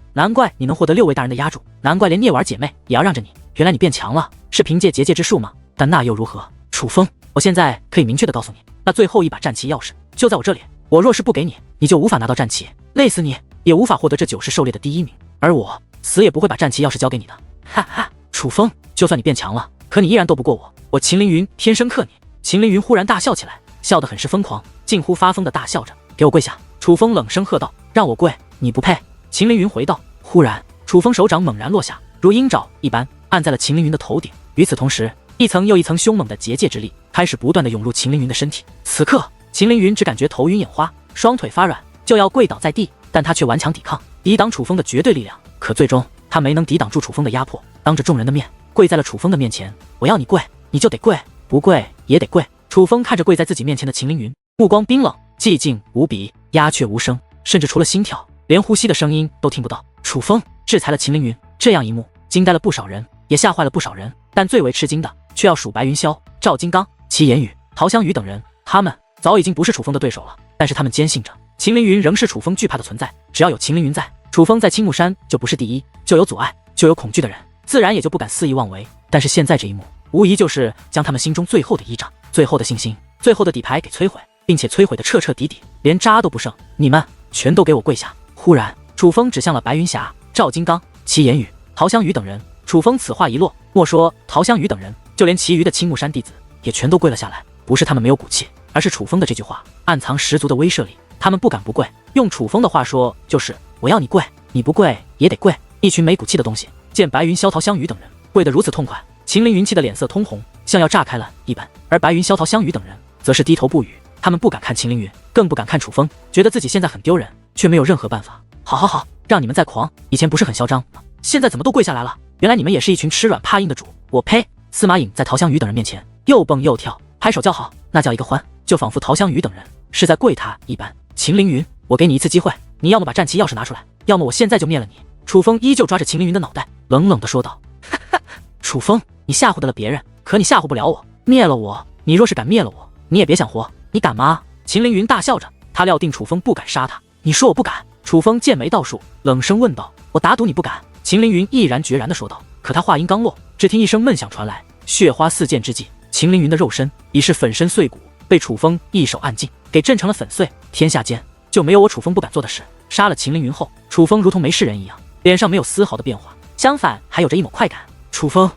Speaker 1: 你能获得6位大人的压住，难怪连聂婉姐妹也要让着你，原来你变强了，是凭借结界之术吗？但那又如何？楚风，我现在可以明确的告诉你，那最后1把战旗钥匙就在我这里，我若是不给你，你就无法拿到战旗，累死你也无法获得这9世狩猎的第1名，而我死也不会把战旗钥匙交给你的。哈哈，楚风，就算你变强了，可你依然斗不过我，我秦凌云天生克你。秦凌云忽然大笑起来，笑得很是疯狂，近乎发疯的大笑着。给我跪下！楚风冷声喝道。让我跪？你不配！秦凌云回道。忽然，楚风手掌猛然落下，如鹰爪一般按在了秦凌云的头顶。与此同时，一层又一层凶猛的结界之力开始不断的涌入秦凌云的身体。此刻，秦凌云只感觉头晕眼花，双腿发软，就要跪倒在地，但他却顽强抵抗，抵挡楚风的绝对力量。可最终，他没能抵挡住楚风的压迫，当着众人的面跪在了楚风的面前。我要你跪，你就得跪，不跪也得跪。楚风看着跪在自己面前的秦凌云，目光冰冷，寂静无比，鸦雀无声，甚至除了心跳，连呼吸的声音都听不到。楚风制裁了秦凌云，这样一幕惊呆了不少人，也吓坏了不少人。但最为吃惊的却要数白云霄、赵金刚、齐言宇、陶香宇等人，他们早已经不是楚风的对手了，但是他们坚信着秦凌云仍是楚风惧怕的存在，只要有秦凌云在，楚风在青木山就不是第一，就有阻碍，就有恐惧的人，自然也就不敢肆意妄为。但是现在这一幕，无疑就是将他们心中最后的依仗、最后的信心、最后的底牌给摧毁，并且摧毁的彻彻底底，连渣都不剩。你们全都给我跪下！忽然，楚风指向了白云霞、赵金刚、齐言宇、陶香宇等人。楚风此话一落，莫说陶香宇等人，就连其余的青木山弟子也全都跪了下来。不是他们没有骨气，而是楚风的这句话暗藏十足的威慑力，他们不敢不跪。用楚风的话说，就是我要你跪，你不跪也得跪。一群没骨气的东西！见白云霄、陶香宇等人跪得如此痛快，秦凌云气得脸色通红，像要炸开了一般。而白云霄、陶香宇等人则是低头不语，他们不敢看秦凌云，更不敢看楚风，觉得自己现在很丢人，却没有任何办法。好，让你们再狂，以前不是很嚣张吗？现在怎么都跪下来了？原来你们也是一群吃软怕硬的主！我呸！司马颖在陶香宇等人面前又蹦又跳，拍手叫好，那叫一个欢，就仿佛陶香宇等人是在跪他一般。秦凌云，我给你一次机会，你要么把战旗钥匙拿出来，要么我现在就灭了你！楚风依旧抓着秦凌云的脑袋，冷冷地说道：“楚风，你吓唬得了别人，可你吓唬不了我。灭了我，你若是敢灭了我，你也别想活，你敢吗？”秦凌云大笑着，他料定楚风不敢杀他。你说我不敢？楚风剑眉倒竖，冷声问道：“我打赌你不敢。”秦凌云毅然决然地说道。可他话音刚落，只听一声闷响传来，血花四溅之际，秦凌云的肉身已是粉身碎骨，被楚风一手按尽，给震成了粉碎。天下间就没有我楚风不敢做的事。杀了秦凌云后，楚风如同没事人一样，脸上没有丝毫的变化，相反还有着一抹快感。楚风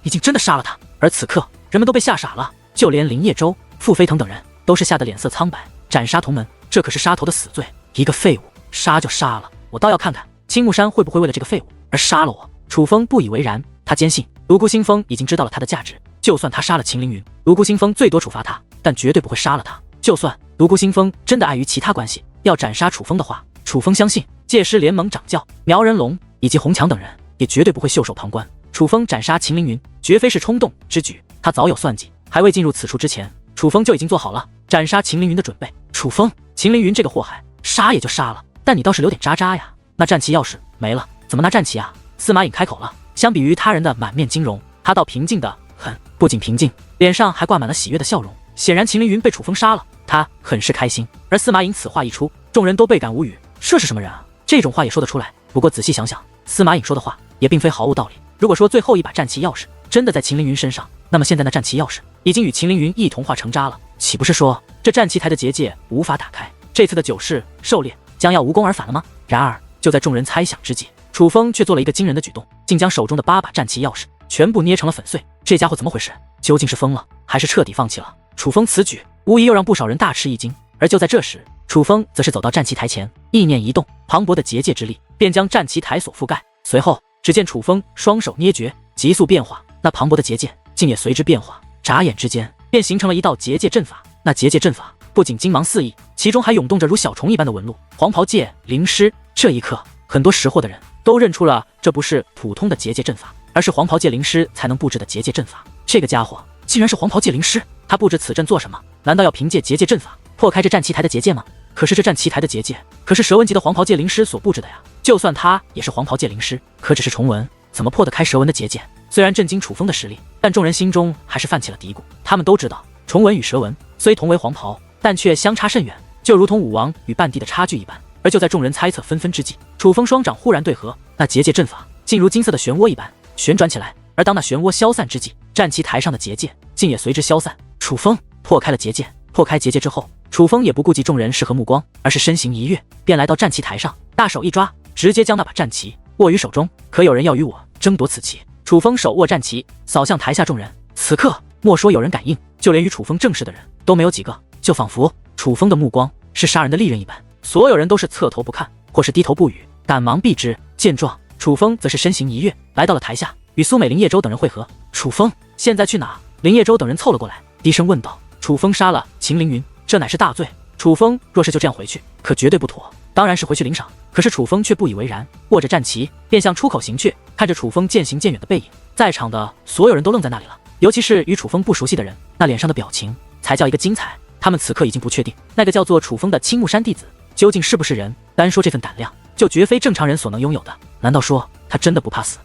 Speaker 1: 已经真的杀了他。而此刻，人们都被吓傻了，就连林叶舟、傅飞腾等人都是吓得脸色苍白。斩杀同门，这可是杀头的死罪，一个废物杀就杀了，我倒要看看青木山会不会为了这个废物而杀了我。楚风不以为然，他坚信独孤星风已经知道了他的价值，就算他杀了秦凌云，独孤星风最多处罚他，但绝对不会杀了他。就算独孤星风真的碍于其他关系要斩杀楚风的话，楚风相信戒师联盟掌教苗人龙以及洪强等人也绝对不会袖手旁观。楚风斩杀秦凌云绝非是冲动之举，他早有算计，还未进入此处之前，楚风就已经做好了斩杀秦凌云的准备。楚风，秦凌云这个祸害杀也就杀了，但你倒是留点渣渣呀。那战旗钥匙没了，怎么拿战旗啊？司马颖开口了。相比于他人的满面惊容，他倒平静的很，不仅平静，脸上还挂满了喜悦的笑容。显然秦凌云被楚风杀了，他很是开心。而司马颖此话一出，众人都倍感无语，这是什么人啊？这种话也说得出来。不过仔细想想，司马颖说的话也并非毫无道理。如果说最后一把战旗钥匙真的在秦凌云身上，那么现在那战旗钥匙已经与秦凌云一同化成渣了，岂不是说这战旗台的结界无法打开，这次的九世狩猎将要无功而返了吗？然而就在众人猜想之际，楚风却做了一个惊人的举动，竟将手中的8把战旗钥匙全部捏成了粉碎。这家伙怎么回事？究竟是疯了，还是彻底放弃了？楚风此举无疑又让不少人大吃一惊。而就在这时，楚风则是走到战旗台前，意念一动，磅礴的结界之力便将战旗台所覆盖。随后只见楚风双手捏诀，急速变化，那磅礴的结界竟也随之变化，眨眼之间便形成了一道结界阵法。那结界阵法不仅金芒四溢，其中还涌动着如小虫一般的纹路。黄袍界灵师，这一刻很多识货的人都认出了这不是普通的结界阵法，而是黄袍界灵师才能布置的结界阵法。这个家伙竟然是黄袍界灵师，他布置此阵做什么？难道要凭借结界阵法破开这战旗台的结界吗？可是这战旗台的结界可是蛇纹级的黄袍界灵师所布置的呀，就算他也是黄袍界灵师，可只是重纹，怎么破得开蛇纹的结界？虽然震惊楚风的实力，但众人心中还是泛起了嘀咕。他们都知道重纹与蛇纹虽同为黄袍，但却相差甚远，就如同武王与半帝的差距一般。而就在众人猜测纷纷之际，楚风双掌忽然对合，那结界阵法竟如金色的漩涡一般旋转起来。而当那漩涡消散之际，战旗台上的结界竟也随之消散。楚风破开了结界。破开结界之后，楚风也不顾及众人是何目光，而是身形一跃，便来到战旗台上，大手一抓，直接将那把战旗握于手中。可有人要与我争夺此旗？楚风手握战旗，扫向台下众人。此刻莫说有人敢应，就连与楚风正视的人都没有几个，就仿佛楚风的目光是杀人的利刃一般，所有人都是侧头不看，或是低头不语，赶忙避之。见状，楚风则是身形一跃，来到了台下，与苏美、林叶舟等人会合。楚风现在去哪？林叶舟等人凑了过来，低声问道。楚风杀了秦凌云，这乃是大罪。楚风若是就这样回去，可绝对不妥，当然是回去领赏。可是楚风却不以为然，握着战旗便向出口行去。看着楚风渐行渐远的背影，在场的所有人都愣在那里了，尤其是与楚风不熟悉的人，那脸上的表情才叫一个精彩。他们此刻已经不确定那个叫做楚风的青木山弟子究竟是不是人。单说这份胆量，就绝非正常人所能拥有的。难道说他真的不怕死？